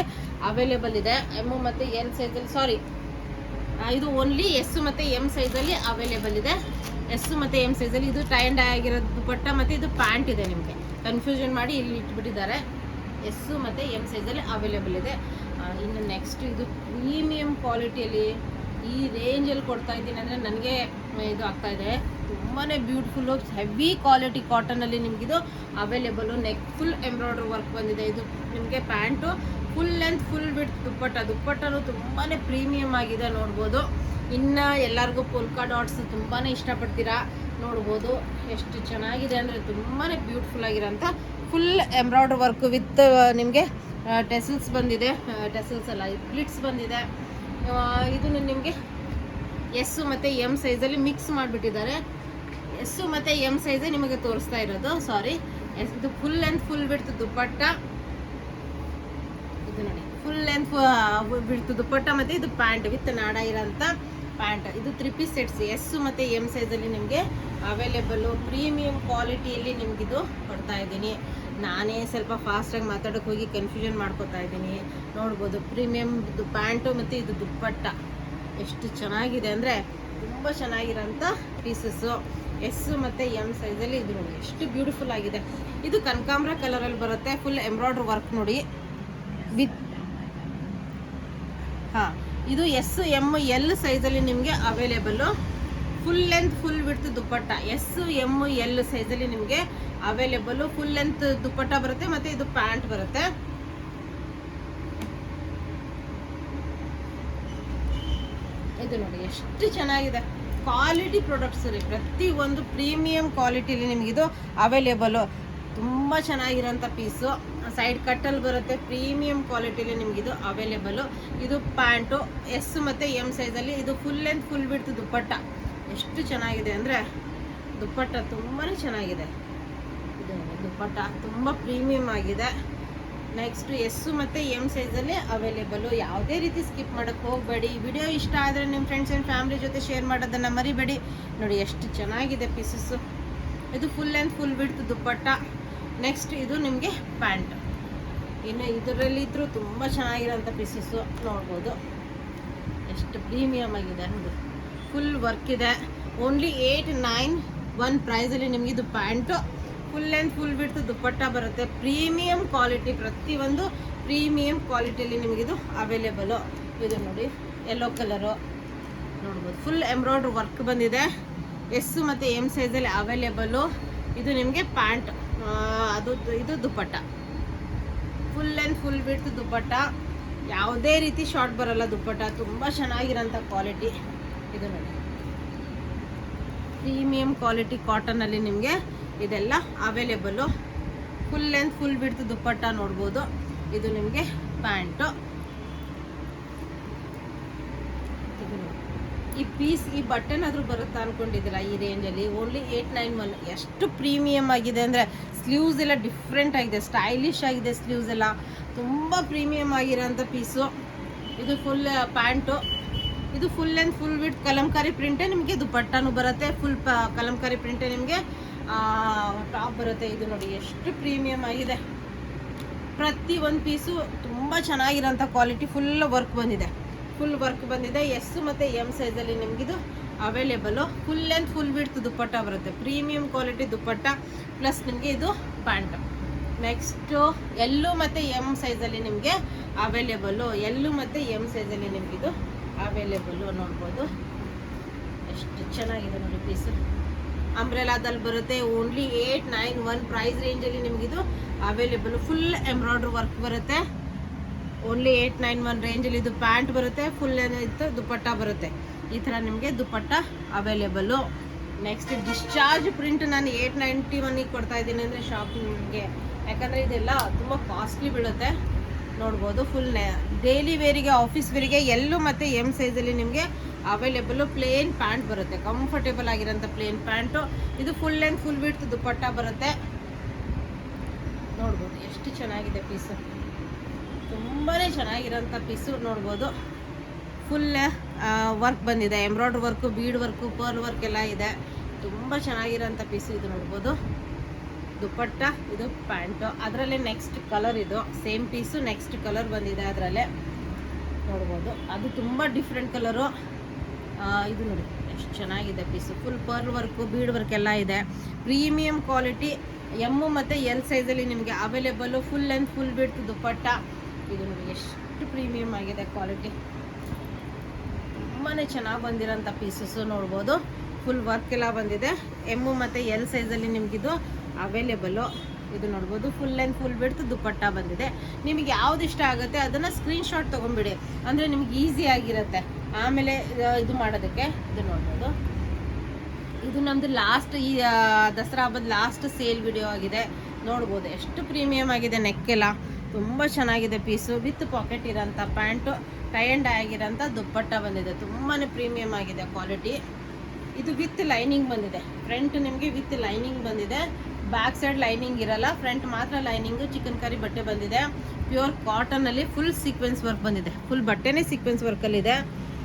ಅವೈಲೇಬಲ್ ಇದೆ. ಎಮ್ ಮತ್ತು ಎಲ್ ಸೈಜಲ್ಲಿ ಇದು ಓನ್ಲಿ ಎಸ್ ಮತ್ತು ಎಮ್ ಸೈಜಲ್ಲಿ ಅವೈಲೇಬಲ್ ಇದೆ. ಎಸ್ ಮತ್ತು ಎಮ್ ಸೈಜಲ್ಲಿ ಇದು ಟೈ ಆ್ಯಂಡ್ ಡೈ ಆಗಿರೋ ದುಪ್ಪಟ್ಟ ಮತ್ತು ಇದು ಪ್ಯಾಂಟ್ ಇದೆ. ನಿಮಗೆ ಕನ್ಫ್ಯೂಷನ್ ಮಾಡಿ ಇಲ್ಲಿ ಇಟ್ಬಿಟ್ಟಿದ್ದಾರೆ. ಎಸ್ಸು ಮತ್ತು ಎಮ್ ಸೈಜಲ್ಲಿ ಅವೈಲೇಬಲ್ ಇದೆ. ಇನ್ನು ನೆಕ್ಸ್ಟ್ ಇದು ಪ್ರೀಮಿಯಂ ಕ್ವಾಲಿಟಿಯಲ್ಲಿ ಈ ರೇಂಜಲ್ಲಿ ಕೊಡ್ತಾ ಇದ್ದೀನಿ ಅಂದರೆ ನನಗೆ ಇದು ಆಗ್ತಾಯಿದೆ. ತುಂಬಾ ಬ್ಯೂಟಿಫುಲ್ಲು ಹೆವಿ ಕ್ವಾಲಿಟಿ ಕಾಟನಲ್ಲಿ ನಿಮಗಿದು available. Neck full embroidery work ಬಂದಿದೆ. ಇದು ನಿಮಗೆ pant full length full width ದುಪ್ಪಟ್ಟನು ತುಂಬಾ ಪ್ರೀಮಿಯಮ್ ಆಗಿದೆ ನೋಡ್ಬೋದು. ಇನ್ನು ಎಲ್ಲರಿಗೂ ಪೋಲ್ಕಾ ಡಾಟ್ಸ್ ತುಂಬಾ ಇಷ್ಟಪಡ್ತೀರಾ. ನೋಡ್ಬೋದು ಎಷ್ಟು ಚೆನ್ನಾಗಿದೆ ಅಂದರೆ ತುಂಬಾ ಬ್ಯೂಟಿಫುಲ್ ಆಗಿರೋಂಥ ಫುಲ್ ಎಂಬ್ರಾಯ್ಡ್ರಿ ವರ್ಕ್ ವಿತ್ ನಿಮಗೆ ಟೆಸಲ್ಸ್ ಬಂದಿದೆ. ಟೆಸಲ್ಸ್ ಅಲ್ಲ, ಪ್ಲಿಟ್ಸ್ ಬಂದಿದೆ. ಇದು ನಿಮಗೆ ಎಸ್ಸು ಮತ್ತು ಎಮ್ ಸೈಜಲ್ಲಿ ಮಿಕ್ಸ್ ಮಾಡಿಬಿಟ್ಟಿದ್ದಾರೆ. ಎಸ್ಸು ಮತ್ತು ಎಮ್ ಸೈಜೇ ನಿಮಗೆ ತೋರಿಸ್ತಾ ಇರೋದು. ಇದು full length full width dupatta. ಇದು ನೋಡಿ ಫುಲ್ ಲೆಂತ್ ವಿಡ್ತ್ ದುಪ್ಪಟ್ಟ ಮತ್ತು ಇದು ಪ್ಯಾಂಟ್ ವಿತ್ ನಾಡ ಇರೋಂಥ ಪ್ಯಾಂಟ್. ಇದು 3 ಪೀಸ್ ಸೆಟ್ಸ್ ಎಸ್ಸು ಮತ್ತು ಎಮ್ ಸೈಜಲ್ಲಿ ನಿಮಗೆ ಅವೈಲೇಬಲು. ಪ್ರೀಮಿಯಂ ಕ್ವಾಲಿಟಿಯಲ್ಲಿ ನಿಮಗಿದು ಕೊಡ್ತಾ ಇದ್ದೀನಿ. ನಾನೇ ಸ್ವಲ್ಪ ಫಾಸ್ಟಾಗಿ ಮಾತಾಡೋಕ್ಕೆ ಹೋಗಿ ಕನ್ಫ್ಯೂಷನ್ ಮಾಡ್ಕೋತಾ ಇದ್ದೀನಿ. ನೋಡ್ಬೋದು ಪ್ರೀಮಿಯಮ್ದು ಪ್ಯಾಂಟು ಮತ್ತು ಇದು ದುಪ್ಪಟ್ಟ ಎಷ್ಟು ಚೆನ್ನಾಗಿದೆ ಅಂದರೆ ತುಂಬ ಚೆನ್ನಾಗಿರೋಂಥ ಪೀಸಸ್ಸು. ಎಸ್ ಮತ್ತು ಎಮ್ ಸೈಜಲ್ಲಿ ಇದು ನೋಡಿ ಎಷ್ಟು ಬ್ಯೂಟಿಫುಲ್ ಆಗಿದೆ. ಇದು ಕನಕಾಂಬ್ರ ಕಲರಲ್ಲಿ ಬರುತ್ತೆ, ಫುಲ್ ಎಂಬ್ರಾಯ್ಡ್ರಿ ವರ್ಕ್ ನೋಡಿ ವಿತ್ ಹಾಂ. ಇದು ಎಸ್ ಎಮ್ ಎಲ್ ಸೈಜಲ್ಲಿ ನಿಮಗೆ available. Full length full width dupatta S M L ಸೈಜಲ್ಲಿ ನಿಮಗೆ ಅವೈಲೇಬಲ್ಲು. ಫುಲ್ ಲೆಂತ್ ದುಪ್ಪಟ್ಟ ಬರುತ್ತೆ ಮತ್ತು ಇದು ಪ್ಯಾಂಟ್ ಬರುತ್ತೆ. ಇದು ನೋಡಿ ಎಷ್ಟು ಚೆನ್ನಾಗಿದೆ. ಕ್ವಾಲಿಟಿ ಪ್ರಾಡಕ್ಟ್ಸ್ ರೀ, ಪ್ರತಿಯೊಂದು ಪ್ರೀಮಿಯಂ ಕ್ವಾಲಿಟಿಲಿ ನಿಮಗಿದು ಅವೈಲೇಬಲು. ತುಂಬ ಚೆನ್ನಾಗಿರೋಂಥ ಪೀಸು, ಸೈಡ್ ಕಟ್ಟಲ್ಲಿ ಬರುತ್ತೆ, ಪ್ರೀಮಿಯಂ ಕ್ವಾಲಿಟಿಲಿ ನಿಮಗಿದು ಅವೈಲೇಬಲು. ಇದು ಪ್ಯಾಂಟು ಎಸ್ ಮತ್ತು ಎಮ್ ಸೈಜಲ್ಲಿ. ಇದು ಫುಲ್ ಲೆಂತ್ ಫುಲ್ ವಿಡ್ತ್ ದುಪ್ಪಟ್ಟ. ಎಷ್ಟು ಚೆನ್ನಾಗಿದೆ ಅಂದರೆ ದುಪ್ಪಟ್ಟ ತುಂಬಾ ಚೆನ್ನಾಗಿದೆ. ಇದು ದುಪ್ಪಟ್ಟ ತುಂಬ ಪ್ರೀಮಿಯಂ ಆಗಿದೆ. ನೆಕ್ಸ್ಟ್ ಎಸ್ಸು ಮತ್ತು ಎಮ್ ಸೈಜಲ್ಲಿ ಅವೈಲೇಬಲು. ಯಾವುದೇ ರೀತಿ ಸ್ಕಿಪ್ ಮಾಡೋಕ್ಕೆ ಹೋಗಬೇಡಿ. ವಿಡಿಯೋ ಇಷ್ಟ ಆದರೆ ನಿಮ್ಮ ಫ್ರೆಂಡ್ಸ್ ಆ್ಯಂಡ್ ಫ್ಯಾಮಿಲಿ ಜೊತೆ ಶೇರ್ ಮಾಡೋದನ್ನು ಮರಿಬೇಡಿ. ನೋಡಿ ಎಷ್ಟು ಚೆನ್ನಾಗಿದೆ ಪೀಸಸ್ಸು. ಇದು ಫುಲ್ ಲೆಂತ್ ಫುಲ್ ವಿಡ್ತ್ ದುಪ್ಪಟ್ಟ. ನೆಕ್ಸ್ಟ್ ಇದು ನಿಮಗೆ ಪ್ಯಾಂಟ್. ಇನ್ನು ಇದರಲ್ಲಿ ಇದ್ರೂ ತುಂಬ ಚೆನ್ನಾಗಿರೋಂಥ ಪೀಸಸ್ಸು ನೋಡ್ಬೋದು. ಎಷ್ಟು ಪ್ರೀಮಿಯಮ್ ಆಗಿದೆ ನೋಡಿ. ಫುಲ್ ವರ್ಕ್ ಇದೆ. ಓನ್ಲಿ 891 ಪ್ರೈಸಲ್ಲಿ ನಿಮಗಿದು pant. Full length full width dupatta ಬರುತ್ತೆ. ಪ್ರೀಮಿಯಂ ಕ್ವಾಲಿಟಿ, ಪ್ರತಿಯೊಂದು ಪ್ರೀಮಿಯಂ ಕ್ವಾಲಿಟಿಯಲ್ಲಿ ನಿಮಗಿದು ಅವೈಲೇಬಲು. ಇದು ನೋಡಿ ಯೆಲ್ಲೋ ಕಲರು ನೋಡ್ಬೋದು. ಫುಲ್ ಎಂಬ್ರಾಯ್ಡ್ರಿ ವರ್ಕ್ ಬಂದಿದೆ. ಎಸ್ ಮತ್ತು ಎಮ್ ಸೈಜಲ್ಲಿ ಅವೈಲೇಬಲು. ಇದು ನಿಮಗೆ ಪ್ಯಾಂಟ್, ಇದು dupatta. Full length full width dupatta. ಯಾವುದೇ ರೀತಿ ಶಾರ್ಟ್ ಬರಲ್ಲ ದುಪ್ಪಟ್ಟ. ತುಂಬ ಚೆನ್ನಾಗಿರೋಂಥ ಕ್ವಾಲಿಟಿ. ಇದು ನೋಡಿ ಪ್ರೀಮಿಯಂ ಕ್ವಾಲಿಟಿ ಕಾಟನಲ್ಲಿ ನಿಮಗೆ ಇದೆಲ್ಲ available. Full length full width dupatta ನೋಡ್ಬೋದು. ಇದು ನಿಮಗೆ ಪ್ಯಾಂಟು. ಈ ಪೀಸ್ ಈ ಬಟ್ಟೆನಾದರೂ ಬರುತ್ತಾ ಅಂದ್ಕೊಂಡಿದ್ದೀರಾ ಈ ರೇಂಜಲ್ಲಿ? ಓನ್ಲಿ 891. ಎಷ್ಟು ಪ್ರೀಮಿಯಮ್ ಆಗಿದೆ ಅಂದರೆ ಸ್ಲೀವ್ಸ್ ಎಲ್ಲ ಡಿಫ್ರೆಂಟ್ ಆಗಿದೆ, ಸ್ಟೈಲಿಶ್ ಆಗಿದೆ. ಸ್ಲೀವ್ಸ್ ಎಲ್ಲ ತುಂಬ ಪ್ರೀಮಿಯಮ್ ಆಗಿರೋಂಥ ಪೀಸು. ಇದು ಫುಲ್ ಪ್ಯಾಂಟು. ಇದು full length full width kalamkari ಪ್ರಿಂಟೇ ನಿಮಗೆ ದುಪ್ಪಟ್ಟನೂ ಬರುತ್ತೆ. ಫುಲ್ ಕಲಂಕಾರಿ ಪ್ರಿಂಟೇ ನಿಮಗೆ ಟಾಪ್ ಬರುತ್ತೆ. ಇದು ನೋಡಿ ಎಷ್ಟು ಪ್ರೀಮಿಯಮ್ ಆಗಿದೆ. ಪ್ರತಿ ಒಂದು ಪೀಸು ತುಂಬ ಚೆನ್ನಾಗಿರೋಂಥ ಕ್ವಾಲಿಟಿ. ಫುಲ್ ವರ್ಕ್ ಬಂದಿದೆ, ಫುಲ್ ವರ್ಕ್ ಬಂದಿದೆ. ಎಸ್ ಮತ್ತು ಎಮ್ ಸೈಜಲ್ಲಿ ನಿಮಗಿದು available. Full length full width dupatta ಬರುತ್ತೆ. ಪ್ರೀಮಿಯಂ ಕ್ವಾಲಿಟಿ ದುಪ್ಪಟ್ಟ ಪ್ಲಸ್ ನಿಮಗೆ ಇದು ಪ್ಯಾಂಟ್. ನೆಕ್ಸ್ಟು ಎಲ್ಲು ಮತ್ತು ಎಮ್ ಸೈಜಲ್ಲಿ ನಿಮಗೆ ಅವೈಲೇಬಲ್ಲು. ಎಲ್ಲು ಮತ್ತು ಎಮ್ ಸೈಜಲ್ಲಿ ನಿಮಗಿದು ಅವೈಲೇಬಲ್ಲು ನೋಡ್ಬೋದು. ಎಷ್ಟು ಚೆನ್ನಾಗಿದೆ ನೋಡಿ ಪೀಸು. ಅಂಬ್ರೆಲಾದಲ್ಲಿ ಬರುತ್ತೆ. ಓನ್ಲಿ 891 ಪ್ರೈಸ್ ರೇಂಜಲ್ಲಿ ನಿಮಗಿದು ಅವೈಲೇಬಲ್. ಫುಲ್ ಎಂಬ್ರಾಯ್ಡ್ರಿ ವರ್ಕ್ ಬರುತ್ತೆ. ಓನ್ಲಿ 891 ರೇಂಜಲ್ಲಿ ಇದು ಪ್ಯಾಂಟ್ ಬರುತ್ತೆ. ಫುಲ್ ಏನಿತ್ತು ದುಪ್ಪಟ್ಟ ಬರುತ್ತೆ. ಈ ಥರ ನಿಮಗೆ ದುಪ್ಪಟ್ಟ ಅವೈಲೇಬಲ್ಲು. ನೆಕ್ಸ್ಟ್ ಡಿಸ್ಚಾರ್ಜ್ ಪ್ರಿಂಟ್ ನಾನು 891 ಕೊಡ್ತಾ ಇದ್ದೀನಿ ಅಂದರೆ ಶಾಪಿಂಗ್ಗೆ, ಯಾಕಂದರೆ ಇದೆಲ್ಲ ತುಂಬ ಕಾಸ್ಟ್ಲಿ ಬೀಳುತ್ತೆ. ನೋಡ್ಬೋದು ಫುಲ್ ಡೈಲಿ ವೇರಿಗೆ, ಆಫೀಸ್ ವೇರಿಗೆ ಎಲ್ಲೂ ಮತ್ತು ಎಮ್ ಸೈಜಲ್ಲಿ ನಿಮಗೆ ಅವೈಲೇಬಲ್ಲು. ಪ್ಲೇನ್ ಪ್ಯಾಂಟ್ ಬರುತ್ತೆ, ಕಂಫರ್ಟೇಬಲ್ ಆಗಿರೋಂಥ ಪ್ಲೇನ್ ಪ್ಯಾಂಟು. ಇದು full length full width dupatta ಬರುತ್ತೆ. ನೋಡ್ಬೋದು ಎಷ್ಟು ಚೆನ್ನಾಗಿದೆ ಪೀಸು. ತುಂಬಾ ಚೆನ್ನಾಗಿರೋಂಥ ಪೀಸು ನೋಡ್ಬೋದು. ಫುಲ್ ವರ್ಕ್ ಬಂದಿದೆ, embroidery work, bead work, pearl work ಎಲ್ಲ ಇದೆ. ತುಂಬ ಚೆನ್ನಾಗಿರೋಂಥ ಪೀಸು. ಇದು ನೋಡ್ಬೋದು ದುಪ್ಪಟ್ಟ, ಇದು ಪ್ಯಾಂಟು. ಅದರಲ್ಲೇ ನೆಕ್ಸ್ಟ್ ಕಲರ್ ಇದು ಸೇಮ್ ಪೀಸು, ನೆಕ್ಸ್ಟ್ ಕಲರ್ ಬಂದಿದೆ ಅದರಲ್ಲೇ ನೋಡ್ಬೋದು. ಅದು ತುಂಬ ಡಿಫ್ರೆಂಟ್ ಕಲರು. ಇದು ನೋಡಿ ಎಷ್ಟು ಚೆನ್ನಾಗಿದೆ piece. Full pearl work, bead work ಎಲ್ಲ ಇದೆ. Premium quality. ಎಮ್ಮು ಮತ್ತು ಎಲ್ ಸೈಜಲ್ಲಿ ನಿಮಗೆ available. Full length full width dupatta. ಇದು ನೋಡಿ ಎಷ್ಟು ಪ್ರೀಮಿಯಮ್ ಆಗಿದೆ ಕ್ವಾಲಿಟಿ. ತುಂಬಾ ಚೆನ್ನಾಗಿ ಬಂದಿರೋಂಥ ಪೀಸಸ್ಸು ನೋಡ್ಬೋದು. ಫುಲ್ ವರ್ಕ್ ಎಲ್ಲ ಬಂದಿದೆ. ಎಮ್ಮು ಮತ್ತು ಎಲ್ ಸೈಜಲ್ಲಿ ನಿಮಗಿದು ಅವೈಲೇಬಲ್ಲು. ಇದು ನೋಡ್ಬೋದು full length full width dupatta ಬಂದಿದೆ. ನಿಮಗೆ ಯಾವ್ದು ಇಷ್ಟ ಆಗುತ್ತೆ ಅದನ್ನು ಸ್ಕ್ರೀನ್ಶಾಟ್ ತೊಗೊಂಬಿಡಿ, ಅಂದರೆ ನಿಮ್ಗೆ ಈಸಿ ಆಗಿರುತ್ತೆ ಆಮೇಲೆ ಇದು ಮಾಡೋದಕ್ಕೆ. ಇದು ನೋಡ್ಬೋದು, ಇದು ನಮ್ಮದು ಲಾಸ್ಟ್ ಈ ದಸರಾ ಹಬ್ಬದ ಲಾಸ್ಟ್ ಸೇಲ್ ವಿಡಿಯೋ ಆಗಿದೆ. ನೋಡ್ಬೋದು ಎಷ್ಟು ಪ್ರೀಮಿಯಮ್ ಆಗಿದೆ. ನೆಕ್ಕೆಲ್ಲ ತುಂಬ ಚೆನ್ನಾಗಿದೆ ಪೀಸು. ವಿತ್ ಪಾಕೆಟ್ ಇರೋಂಥ ಪ್ಯಾಂಟು, ಟೈ ಆ್ಯಂಡ್ ಡೈ ಆಗಿರೋಂಥ ದುಪ್ಪಟ್ಟ ಬಂದಿದೆ. ತುಂಬಾ ಪ್ರೀಮಿಯಮ್ ಆಗಿದೆ ಕ್ವಾಲಿಟಿ. ಇದು ವಿತ್ ಲೈನಿಂಗ್ ಬಂದಿದೆ. ಫ್ರಂಟ್ ನಿಮಗೆ ವಿತ್ ಲೈನಿಂಗ್ ಬಂದಿದೆ. ಬ್ಯಾಕ್ ಸೈಡ್ ಲೈನಿಂಗ್ ಇರಲ್ಲ, ಫ್ರಂಟ್ ಮಾತ್ರ ಲೈನಿಂಗು. ಚಿಕನ್ ಕರಿ ಬಟ್ಟೆ ಬಂದಿದೆ. ಪ್ಯೂರ್ ಕಾಟನಲ್ಲಿ ಫುಲ್ ಸೀಕ್ವೆನ್ಸ್ ವರ್ಕ್ ಬಂದಿದೆ. ಫುಲ್ ಬಟ್ಟೆನೇ ಸೀಕ್ವೆನ್ಸ್ ವರ್ಕಲ್ಲಿದೆ.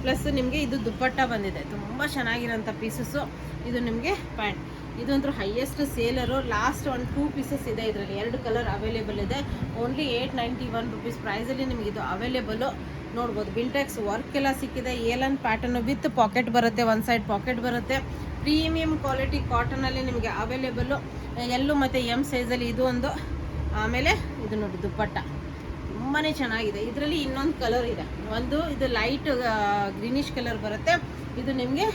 ಪ್ಲಸ್ ನಿಮಗೆ ಇದು ದುಪ್ಪಟ್ಟ ಬಂದಿದೆ. ತುಂಬ ಚೆನ್ನಾಗಿರೋಂಥ ಪೀಸಸ್ಸು. ಇದು ನಿಮಗೆ ಪ್ಯಾಂಟ್. ಇದಂತೂ ಹೈಯೆಸ್ಟ್ ಸೇಲರು. ಲಾಸ್ಟ್ ಒಂದು 2 ಪೀಸಸ್ ಇದೆ ಇದರಲ್ಲಿ. 2 ಕಲರ್ ಅವೈಲೇಬಲ್ ಇದೆ. ಓನ್ಲಿ 891 ರುಪೀಸ್ ಪ್ರೈಸಲ್ಲಿ ನಿಮಗಿದು ಅವೈಲೇಬಲು. ನೋಡ್ಬೋದು ಬಿಂಟೆಕ್ಸ್ ವರ್ಕ್ ಎಲ್ಲ ಸಿಕ್ಕಿದೆ. ಏಲನ್ ಪ್ಯಾಟರ್ನು ವಿತ್ ಪಾಕೆಟ್ ಬರುತ್ತೆ. ಒಂದು ಸೈಡ್ ಪಾಕೆಟ್ ಬರುತ್ತೆ. ಪ್ರೀಮಿಯಂ ಕ್ವಾಲಿಟಿ ಕಾಟನಲ್ಲಿ ನಿಮಗೆ ಅವೈಲೇಬಲ್ಲು ಎಲ್ಲು ಮತ್ತು ಎಮ್ ಸೈಜಲ್ಲಿ ಇದು ಒಂದು. ಆಮೇಲೆ ಇದು ನೋಡಿ ದುಪ್ಪಟ್ಟ ತುಂಬಾ ಚೆನ್ನಾಗಿದೆ. ಇದರಲ್ಲಿ ಇನ್ನೊಂದು ಕಲರ್ ಇದೆ, ಒಂದು ಇದು ಲೈಟ್ ಗ್ರೀನಿಶ್ ಕಲರ್ ಬರುತ್ತೆ, ಇದು ನಿಮಗೆ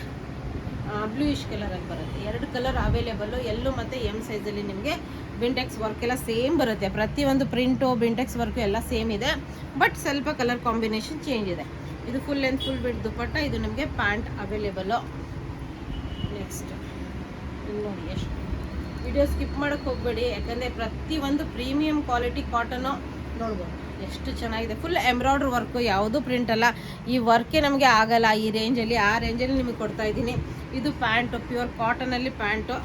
ಬ್ಲೂಯಿಶ್ ಕಲರಲ್ಲಿ ಬರುತ್ತೆ. 2 ಕಲರ್ ಅವೈಲೇಬಲ್ಲು ಎಲ್ಲು ಮತ್ತು ಎಮ್ ಸೈಜಲ್ಲಿ ನಿಮಗೆ. ಬಿಂಟೆಕ್ಸ್ ವರ್ಕ್ ಎಲ್ಲ ಸೇಮ್ ಬರುತ್ತೆ, ಪ್ರತಿಯೊಂದು ಪ್ರಿಂಟು ಬಿಂಟೆಕ್ಸ್ ವರ್ಕು ಎಲ್ಲ ಸೇಮ್ ಇದೆ, ಬಟ್ ಸ್ವಲ್ಪ ಕಲರ್ ಕಾಂಬಿನೇಷನ್ ಚೇಂಜ್ ಇದೆ. ಇದು ಫುಲ್ ಲೆಂತ್ ಫುಲ್ ಬಿಡ್ ದುಪ್ಪಟ್ಟ, ಇದು ನಿಮಗೆ ಪ್ಯಾಂಟ್ ಅವೈಲೇಬಲ್ಲು. ನೆಕ್ಸ್ಟ್ ನೋಡಿ, ಎಷ್ಟು ವಿಡಿಯೋ ಸ್ಕಿಪ್ ಮಾಡೋಕ್ಕೆ ಹೋಗಬೇಡಿ, ಯಾಕಂದರೆ ಪ್ರತಿಯೊಂದು ಪ್ರೀಮಿಯಂ ಕ್ವಾಲಿಟಿ ಕಾಟನು ನೋಡ್ಬೋದು ಎಷ್ಟು ಚೆನ್ನಾಗಿದೆ. ಫುಲ್ ಎಂಬ್ರಾಯ್ಡ್ರಿ ವರ್ಕು, ಯಾವುದು ಪ್ರಿಂಟ್ ಅಲ್ಲ. ಈ ವರ್ಕೇ ನಮಗೆ ಆಗಲ್ಲ ಈ ರೇಂಜಲ್ಲಿ, ಆ ರೇಂಜಲ್ಲಿ ನಿಮಗೆ ಕೊಡ್ತಾ ಇದ್ದೀನಿ. ಇದು ಪ್ಯಾಂಟು, ಪ್ಯೂರ್ ಕಾಟನಲ್ಲಿ ಪ್ಯಾಂಟು.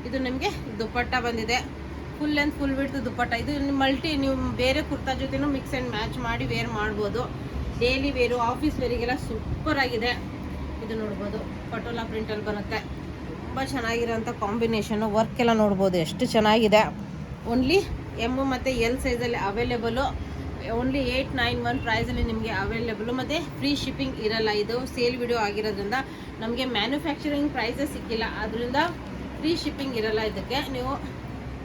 ಇದು ನಿಮಗೆ ದುಪ್ಪಟ್ಟ ಬಂದಿದೆ, full length full width dupatta. ಇದು ಮಲ್ಟಿ, ನೀವು ಬೇರೆ ಕುರ್ತಾ ಜೊತೆನೂ ಮಿಕ್ಸ್ ಆ್ಯಂಡ್ ಮ್ಯಾಚ್ ಮಾಡಿ ವೇರ್ ಮಾಡ್ಬೋದು. ಡೈಲಿ ವೇರು, ಆಫೀಸ್ ವೇರಿಗೆಲ್ಲ ಸೂಪರ್ ಆಗಿದೆ. ಇದು ನೋಡ್ಬೋದು ಪಟೋಲಾ ಪ್ರಿಂಟಲ್ಲಿ ಬರುತ್ತೆ, ತುಂಬ ಚೆನ್ನಾಗಿರೋಂಥ ಕಾಂಬಿನೇಷನು. ವರ್ಕ್ ಎಲ್ಲ ನೋಡ್ಬೋದು ಎಷ್ಟು ಚೆನ್ನಾಗಿದೆ. ಓನ್ಲಿ ಎಮ್ ಮತ್ತು ಎಲ್ ಸೈಜಲ್ಲಿ ಅವೈಲೇಬಲು. ಓನ್ಲಿ 891 ಪ್ರೈಸಲ್ಲಿ ನಿಮಗೆ ಅವೈಲೇಬಲು, ಮತ್ತು ಫ್ರೀ ಶಿಪ್ಪಿಂಗ್ ಇರಲ್ಲ. ಇದು ಸೇಲ್ ವಿಡಿಯೋ ಆಗಿರೋದ್ರಿಂದ ನಮಗೆ ಮ್ಯಾನುಫ್ಯಾಕ್ಚರಿಂಗ್ ಪ್ರೈಸೇ ಸಿಕ್ಕಿಲ್ಲ, ಅದರಿಂದ ಫ್ರೀ ಶಿಪ್ಪಿಂಗ್ ಇರಲ್ಲ ಇದಕ್ಕೆ. ನೀವು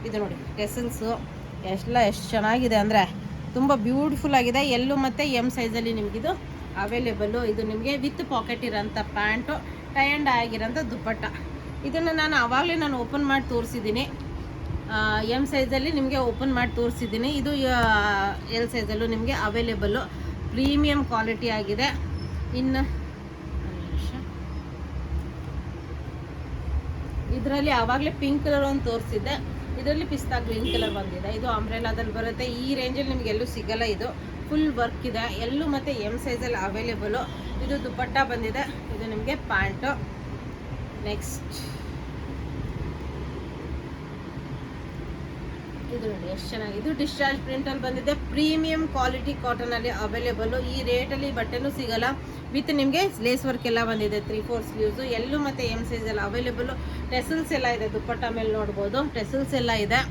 ಇದು ನೋಡಿ ಟೆಸಲ್ಸು ಎಷ್ಟು ಚೆನ್ನಾಗಿದೆ ಅಂದರೆ ತುಂಬ ಬ್ಯೂಟಿಫುಲ್ ಆಗಿದೆ. ಎಲ್ಲು ಮತ್ತು ಎಮ್ ಸೈಜಲ್ಲಿ ನಿಮಗಿದು ಅವೈಲೇಬಲ್ಲು. ಇದು ನಿಮಗೆ ವಿತ್ ಪಾಕೆಟ್ ಇರೋಂಥ ಪ್ಯಾಂಟು, ಟೈ ಆ್ಯಂಡ್ ಆಗಿರೋಂಥ ದುಪ್ಪಟ್ಟ. ಇದನ್ನು ನಾನು ಓಪನ್ ಮಾಡಿ ತೋರಿಸಿದ್ದೀನಿ. ಎಮ್ ಸೈಜಲ್ಲಿ ನಿಮಗೆ ಓಪನ್ ಮಾಡಿ ತೋರಿಸಿದ್ದೀನಿ. ಇದು ಎಲ್ ಸೈಜಲ್ಲೂ ನಿಮಗೆ ಅವೈಲೇಬಲ್ಲು, ಪ್ರೀಮಿಯಂ ಕ್ವಾಲಿಟಿ ಆಗಿದೆ. ಇನ್ನು ಇದರಲ್ಲಿ ಆವಾಗಲೇ ಪಿಂಕ್ ಕಲರ್ ಒಂದು ತೋರಿಸಿದ್ದೆ, ಇದರಲ್ಲಿ ಪಿಸ್ತಾ ಗ್ರೀನ್ ಕಲರ್ ಬಂದಿದೆ. ಇದು ಅಂಬ್ರೆಲಾದಲ್ಲಿ ಬರುತ್ತೆ, ಈ ರೇಂಜಲ್ಲಿ ನಿಮಗೆ ಎಲ್ಲೂ ಸಿಗಲ್ಲ. ಇದು ಫುಲ್ ವರ್ಕ್ ಇದೆ, ಎಲ್ಲೂ ಮತ್ತು ಎಮ್ ಸೈಜಲ್ಲಿ ಅವೈಲೇಬಲು. ಇದು ದುಪ್ಪಟ್ಟ ಬಂದಿದೆ, ಇದು ನಿಮಗೆ ಪ್ಯಾಂಟು. ನೆಕ್ಸ್ಟ್ ಇದು ನೋಡಿ ಎಷ್ಟು ಚೆನ್ನಾಗಿ, ಇದು ಡಿಸ್ಚಾರ್ಜ್ ಪ್ರಿಂಟಲ್ಲಿ ಬಂದಿದೆ, ಪ್ರೀಮಿಯಂ ಕ್ವಾಲಿಟಿ ಕಾಟನಲ್ಲಿ ಅವೈಲೇಬಲ್ಲು. ಈ ರೇಟಲ್ಲಿ ಬಟ್ಟೆನೂ ಸಿಗಲ್ಲ. ವಿತ್ ನಿಮಗೆ ಲೇಸ್ ವರ್ಕ್ ಎಲ್ಲ ಬಂದಿದೆ, 3/4 ಸ್ಲೀವ್ಸು, ಎಲ್ಲೂ ಮತ್ತು ಎಮ್ ಸೈಜಲ್ಲಿ ಅವೈಲೇಬಲ್ಲು. ಟೆಸಲ್ಸ್ ಎಲ್ಲ ಇದೆ, ದುಪ್ಪಟ್ಟ ಮೇಲೆ ನೋಡ್ಬೋದು ಟೆಸಲ್ಸ್ ಎಲ್ಲ ಇದೆ.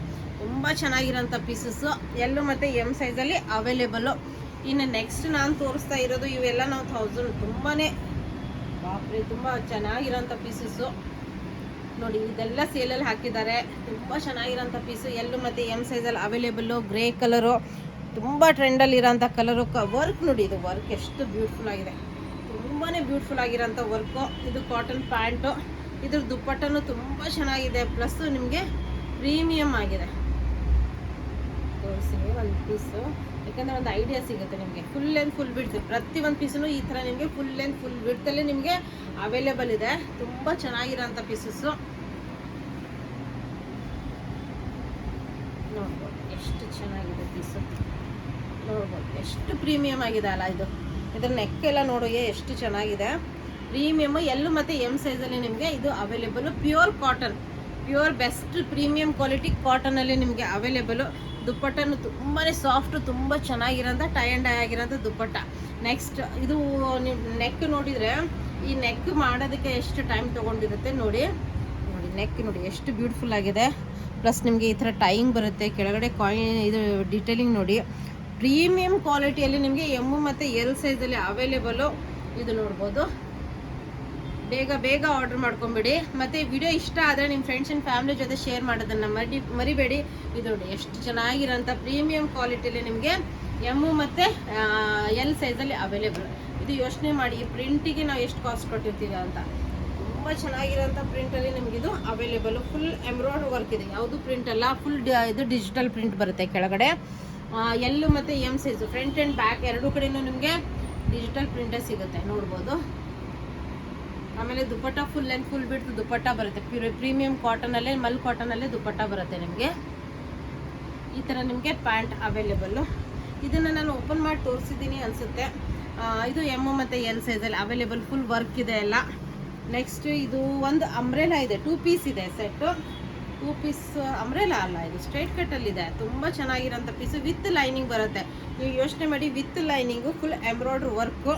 ತುಂಬ ಚೆನ್ನಾಗಿರೋಂಥ ಪೀಸಸ್ಸು, ಎಲ್ಲೂ ಮತ್ತು ಎಮ್ ಸೈಜಲ್ಲಿ ಅವೈಲೇಬಲ್ಲು. ಇನ್ನು ನೆಕ್ಸ್ಟ್ ನಾನು ತೋರಿಸ್ತಾ ಇರೋದು ಇವೆಲ್ಲ ನಾವು 1000 ತುಂಬಾ ಬಾಪ್ರೆ ತುಂಬ ಚೆನ್ನಾಗಿರೋಂಥ ಪೀಸಸ್ಸು ನೋಡಿ. ಇದೆಲ್ಲ ಸೇಲಲ್ಲಿ ಹಾಕಿದ್ದಾರೆ, ತುಂಬ ಚೆನ್ನಾಗಿರೋಂಥ ಪೀಸು, ಎಲ್ಲೂ ಮತ್ತು ಎಮ್ ಸೈಜಲ್ಲಿ ಅವೈಲೇಬಲ್ಲು. ಗ್ರೇ ಕಲರು ತುಂಬ ಟ್ರೆಂಡಲ್ಲಿರೋಂಥ ಕಲರು. ವರ್ಕ್ ನೋಡಿ, ಇದು ವರ್ಕ್ ಎಷ್ಟು ಬ್ಯೂಟಿಫುಲ್ ಆಗಿದೆ, ತುಂಬಾ ಬ್ಯೂಟಿಫುಲ್ ಆಗಿರೋಂಥ ವರ್ಕು. ಇದು ಕಾಟನ್ ಪ್ಯಾಂಟು, ಇದ್ರ ದುಪ್ಪಟ್ಟನೂ ತುಂಬ ಚೆನ್ನಾಗಿದೆ, ಪ್ಲಸ್ಸು ನಿಮಗೆ ಪ್ರೀಮಿಯಮ್ ಆಗಿದೆ. ತೋರಿಸಿ ಒಂದು ಪೀಸು, ಯಾಕಂದರೆ ಒಂದು ಐಡಿಯಾ ಸಿಗುತ್ತೆ ನಿಮಗೆ. ಫುಲ್ ಲೆಂತ್ ಫುಲ್ ಬಿಡ್ತು, ಪ್ರತಿಯೊಂದು ಪೀಸೂ ಈ ಥರ ನಿಮಗೆ ಫುಲ್ ಲೆಂತ್ ಫುಲ್ ಬಿಡ್ತಲ್ಲೇ ನಿಮಗೆ ಅವೈಲೇಬಲ್ ಇದೆ. ತುಂಬ ಚೆನ್ನಾಗಿರೋಂಥ ಪೀಸಸ್ಸು ನೋಡ್ಬೋದು, ಎಷ್ಟು ಚೆನ್ನಾಗಿದೆ ಪೀಸು ನೋಡ್ಬೋದು, ಎಷ್ಟು ಪ್ರೀಮಿಯಮ್ ಆಗಿದೆ ಅಲ್ಲ ಇದು. ಇದ್ರ ನೆಕ್ ಎಲ್ಲ ನೋಡೋಗೆ ಎಷ್ಟು ಚೆನ್ನಾಗಿದೆ, ಪ್ರೀಮಿಯಮ್ಮು. ಎಲ್ಲೂ ಮತ್ತು ಎಮ್ ಸೈಜಲ್ಲಿ ನಿಮಗೆ ಇದು available. Pure cotton, pure best premium quality ಕಾಟನಲ್ಲಿ ನಿಮಗೆ ಅವೈಲೇಬಲು. ದುಪ್ಪಟ್ಟನು ತುಂಬಾ ಸಾಫ್ಟು, ತುಂಬ ಚೆನ್ನಾಗಿರೋಂಥ ಟೈ ಆ್ಯಂಡ್ ಡೈ ಆಗಿರೋಂಥ ದುಪ್ಪಟ್ಟ. ನೆಕ್ಸ್ಟ್ ಇದು ನೀವು ನೆಕ್ ನೋಡಿದರೆ, ಈ ನೆಕ್ ಮಾಡೋದಕ್ಕೆ ಎಷ್ಟು ಟೈಮ್ ತೊಗೊಂಡಿರುತ್ತೆ ನೋಡಿ. ನೆಕ್ ನೋಡಿ ಎಷ್ಟು ಬ್ಯೂಟಿಫುಲ್ ಆಗಿದೆ. ಪ್ಲಸ್ ನಿಮಗೆ ಈ ಥರ ಟೈಯಿಂಗ್ ಬರುತ್ತೆ, ಕೆಳಗಡೆ ಕಾಯಿನ್ ಇದು ಡೀಟೇಲಿಂಗ್ ನೋಡಿ. ಪ್ರೀಮಿಯಂ ಕ್ವಾಲಿಟಿಯಲ್ಲಿ ನಿಮಗೆ ಎಮ್ ಮತ್ತು ಎಲ್ ಸೈಜಲ್ಲಿ ಅವೈಲೇಬಲು. ಇದು ನೋಡ್ಬೋದು, ಬೇಗ ಆರ್ಡರ್ ಮಾಡ್ಕೊಂಬಿಡಿ. ಮತ್ತು ವಿಡಿಯೋ ಇಷ್ಟ ಆದರೆ ನಿಮ್ಮ ಫ್ರೆಂಡ್ಸ್ ಆ್ಯಂಡ್ ಫ್ಯಾಮಿಲಿ ಜೊತೆ ಶೇರ್ ಮಾಡೋದನ್ನು ಮರಿಬೇಡಿ. ಇದು ನೋಡಿ ಎಷ್ಟು ಚೆನ್ನಾಗಿರೋಂಥ ಪ್ರೀಮಿಯಂ ಕ್ವಾಲಿಟಿಯಲ್ಲಿ ನಿಮಗೆ ಎಮ್ ಮತ್ತು ಎಲ್ ಸೈಜಲ್ಲಿ ಅವೈಲೇಬಲ್. ಇದು ಯೋಚನೆ ಮಾಡಿ, ಈ ಪ್ರಿಂಟಿಗೆ ನಾವು ಎಷ್ಟು ಕಾಸ್ಟ್ ಕೊಟ್ಟಿರ್ತೀವಿ ಅಂತ. ತುಂಬ ಚೆನ್ನಾಗಿರೋಂಥ ಪ್ರಿಂಟಲ್ಲಿ ನಿಮಗಿದು ಅವೈಲೇಬಲು. ಫುಲ್ ಎಂಬ್ರಾಯ್ಡ್ರಿ ವರ್ಕ್ ಇದೆ, ಯಾವುದು ಪ್ರಿಂಟ್ ಅಲ್ಲ, ಫುಲ್ ಇದು ಡಿಜಿಟಲ್ ಪ್ರಿಂಟ್ ಬರುತ್ತೆ ಕೆಳಗಡೆ. ಎಲ್ಲು ಮತ್ತು M size, front and back ಎರಡೂ ಕಡೆಯೂ ನಿಮಗೆ ಡಿಜಿಟಲ್ ಪ್ರಿಂಟೇ ಸಿಗುತ್ತೆ ನೋಡ್ಬೋದು. ಆಮೇಲೆ ದುಪ್ಪಟ್ಟ ಫುಲ್ ಲೆಂತ್ ಫುಲ್ ಬಿಡ್ತು ದುಪ್ಪಟ್ಟ ಬರುತ್ತೆ, ಪ್ರೀಮಿಯಂ ಕಾಟನಲ್ಲೇ, ಮಲ್ ಕಾಟನಲ್ಲೇ ದುಪ್ಪಟ್ಟ ಬರುತ್ತೆ ನಿಮಗೆ. ಈ ಥರ ನಿಮಗೆ ಪ್ಯಾಂಟ್ ಅವೈಲೇಬಲ್ಲು. ಇದನ್ನು ನಾನು ಓಪನ್ ಮಾಡಿ ತೋರಿಸಿದ್ದೀನಿ ಅನಿಸುತ್ತೆ. ಇದು ಎಮ್ ಮತ್ತು ಎಲ್ ಸೈಜಲ್ಲಿ ಅವೈಲೇಬಲ್, ಫುಲ್ ವರ್ಕ್ ಇದೆ ಎಲ್ಲ. ನೆಕ್ಸ್ಟ್ ಇದು ಒಂದು ಅಂಬ್ರೆಲಾ ಇದೆ, 2 ಪೀಸ್ ಇದೆ ಸೆಟ್ಟು. 2 ಪೀಸ್ ಅಂಬ್ರೆಲಾ ಅಲ್ಲ, ಇದು ಸ್ಟ್ರೈಟ್ ಕಟ್ಟಲ್ಲಿದೆ. ತುಂಬ ಚೆನ್ನಾಗಿರೋಂಥ ಪೀಸು, ವಿತ್ ಲೈನಿಂಗ್ ಬರುತ್ತೆ. ನೀವು ಯೋಚನೆ ಮಾಡಿ, with lining, full embroidery work,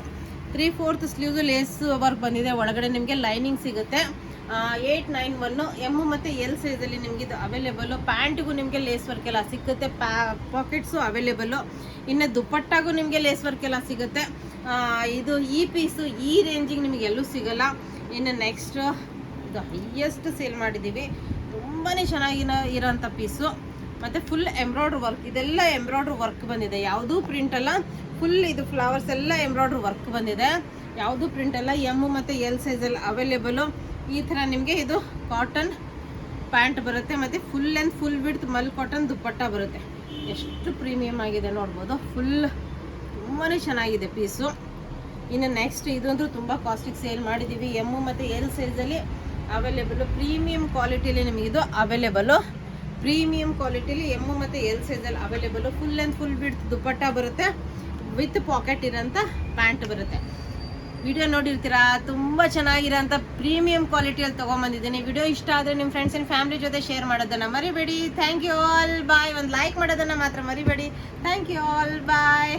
3/4 sleeves lace work ಬಂದಿದೆ. ಒಳಗಡೆ ನಿಮಗೆ ಲೈನಿಂಗ್ ಸಿಗುತ್ತೆ. 891 ಎಮ್ ಮತ್ತು ಎಲ್ ಸೈಜಲ್ಲಿ ನಿಮಗೆ ಇದು ಅವೈಲೇಬಲ್ಲು. ಪ್ಯಾಂಟಿಗೂ ನಿಮಗೆ ಲೇಸ್ ವರ್ಕ್ ಎಲ್ಲ ಸಿಗುತ್ತೆ, ಪಾಕೆಟ್ಸು ಅವೈಲೇಬಲ್ಲು. ಇನ್ನು ದುಪ್ಪಟ್ಟಾಗೂ ನಿಮಗೆ ಲೇಸ್ ವರ್ಕ್ ಎಲ್ಲ ಸಿಗುತ್ತೆ. ಇದು ಈ ಪೀಸು ಈ ರೇಂಜಿಗೆ ನಿಮಗೆ ಎಲ್ಲೂ ಸಿಗಲ್ಲ. ಇನ್ನು ನೆಕ್ಸ್ಟ್ ಇದು ಹೈಯೆಸ್ಟ್ ಸೇಲ್ ಮಾಡಿದ್ದೀವಿ. ತುಂಬಾ ಚೆನ್ನಾಗಿ ಇರೋಂಥ ಪೀಸು. ಮತ್ತು ಫುಲ್ ಎಂಬ್ರಾಯ್ಡ್ರಿ ವರ್ಕ್, ಇದೆಲ್ಲ ಎಂಬ್ರಾಯ್ಡ್ರಿ ವರ್ಕ್ ಬಂದಿದೆ, ಯಾವುದೂ ಪ್ರಿಂಟ್ ಅಲ್ಲ. ಫುಲ್ ಇದು ಫ್ಲವರ್ಸ್ ಎಲ್ಲ ಎಂಬ್ರಾಯ್ಡ್ರಿ ವರ್ಕ್ ಬಂದಿದೆ, ಯಾವುದೂ ಪ್ರಿಂಟ್ ಅಲ್ಲ. ಎಮ್ ಮತ್ತು ಎಲ್ ಸೈಜಲ್ಲಿ ಅವೈಲೇಬಲು. ಈ ಥರ ನಿಮಗೆ ಇದು ಕಾಟನ್ ಪ್ಯಾಂಟ್ ಬರುತ್ತೆ ಮತ್ತು full and full width mul cotton dupatta ಬರುತ್ತೆ. ಎಷ್ಟು ಪ್ರೀಮಿಯಮ್ ಆಗಿದೆ ನೋಡ್ಬೋದು. ಫುಲ್ ತುಂಬಾ ಚೆನ್ನಾಗಿದೆ ಪೀಸು. ಇನ್ನು ನೆಕ್ಸ್ಟ್ ಇದಂತೂ ತುಂಬ ಕಾಸ್ಟಿಗೆ ಸೇಲ್ ಮಾಡಿದ್ದೀವಿ. ಎಮ್ ಮತ್ತು ಎಲ್ ಸೈಜಲ್ಲಿ ಅವೈಲೇಬಲು. ಪ್ರೀಮಿಯಮ್ ಕ್ವಾಲಿಟಿಲಿ ನಿಮಗಿದು ಅವೈಲೇಬಲು. ಪ್ರೀಮಿಯಮ್ ಕ್ವಾಲಿಟಿಲಿ ಎಮ್ ಮತ್ತು ಎಲ್ ಸೈಜಲ್ಲಿ available. Full and full width dupatta ಬರುತ್ತೆ, ವಿತ್ ಪಾಕೆಟ್ ಇರೋಂಥ ಪ್ಯಾಂಟ್ ಬರುತ್ತೆ. ವಿಡಿಯೋ ನೋಡಿರ್ತೀರಾ, ತುಂಬ ಚೆನ್ನಾಗಿರೋಂಥ ಪ್ರೀಮಿಯಮ್ ಕ್ವಾಲಿಟಿಯಲ್ಲಿ ತೊಗೊಂಬಂದಿದ್ದೀನಿ. ವಿಡಿಯೋ ಇಷ್ಟ ಆದರೆ ನಿಮ್ಮ ಫ್ರೆಂಡ್ಸ್ ಆ್ಯಂಡ್ ಫ್ಯಾಮಿಲಿ ಜೊತೆ ಶೇರ್ ಮಾಡೋದನ್ನು ಮರಿಬೇಡಿ. Thank you all, bye. ಒಂದು ಲೈಕ್ ಮಾಡೋದನ್ನು ಮಾತ್ರ ಮರಿಬೇಡಿ. Thank you all, bye.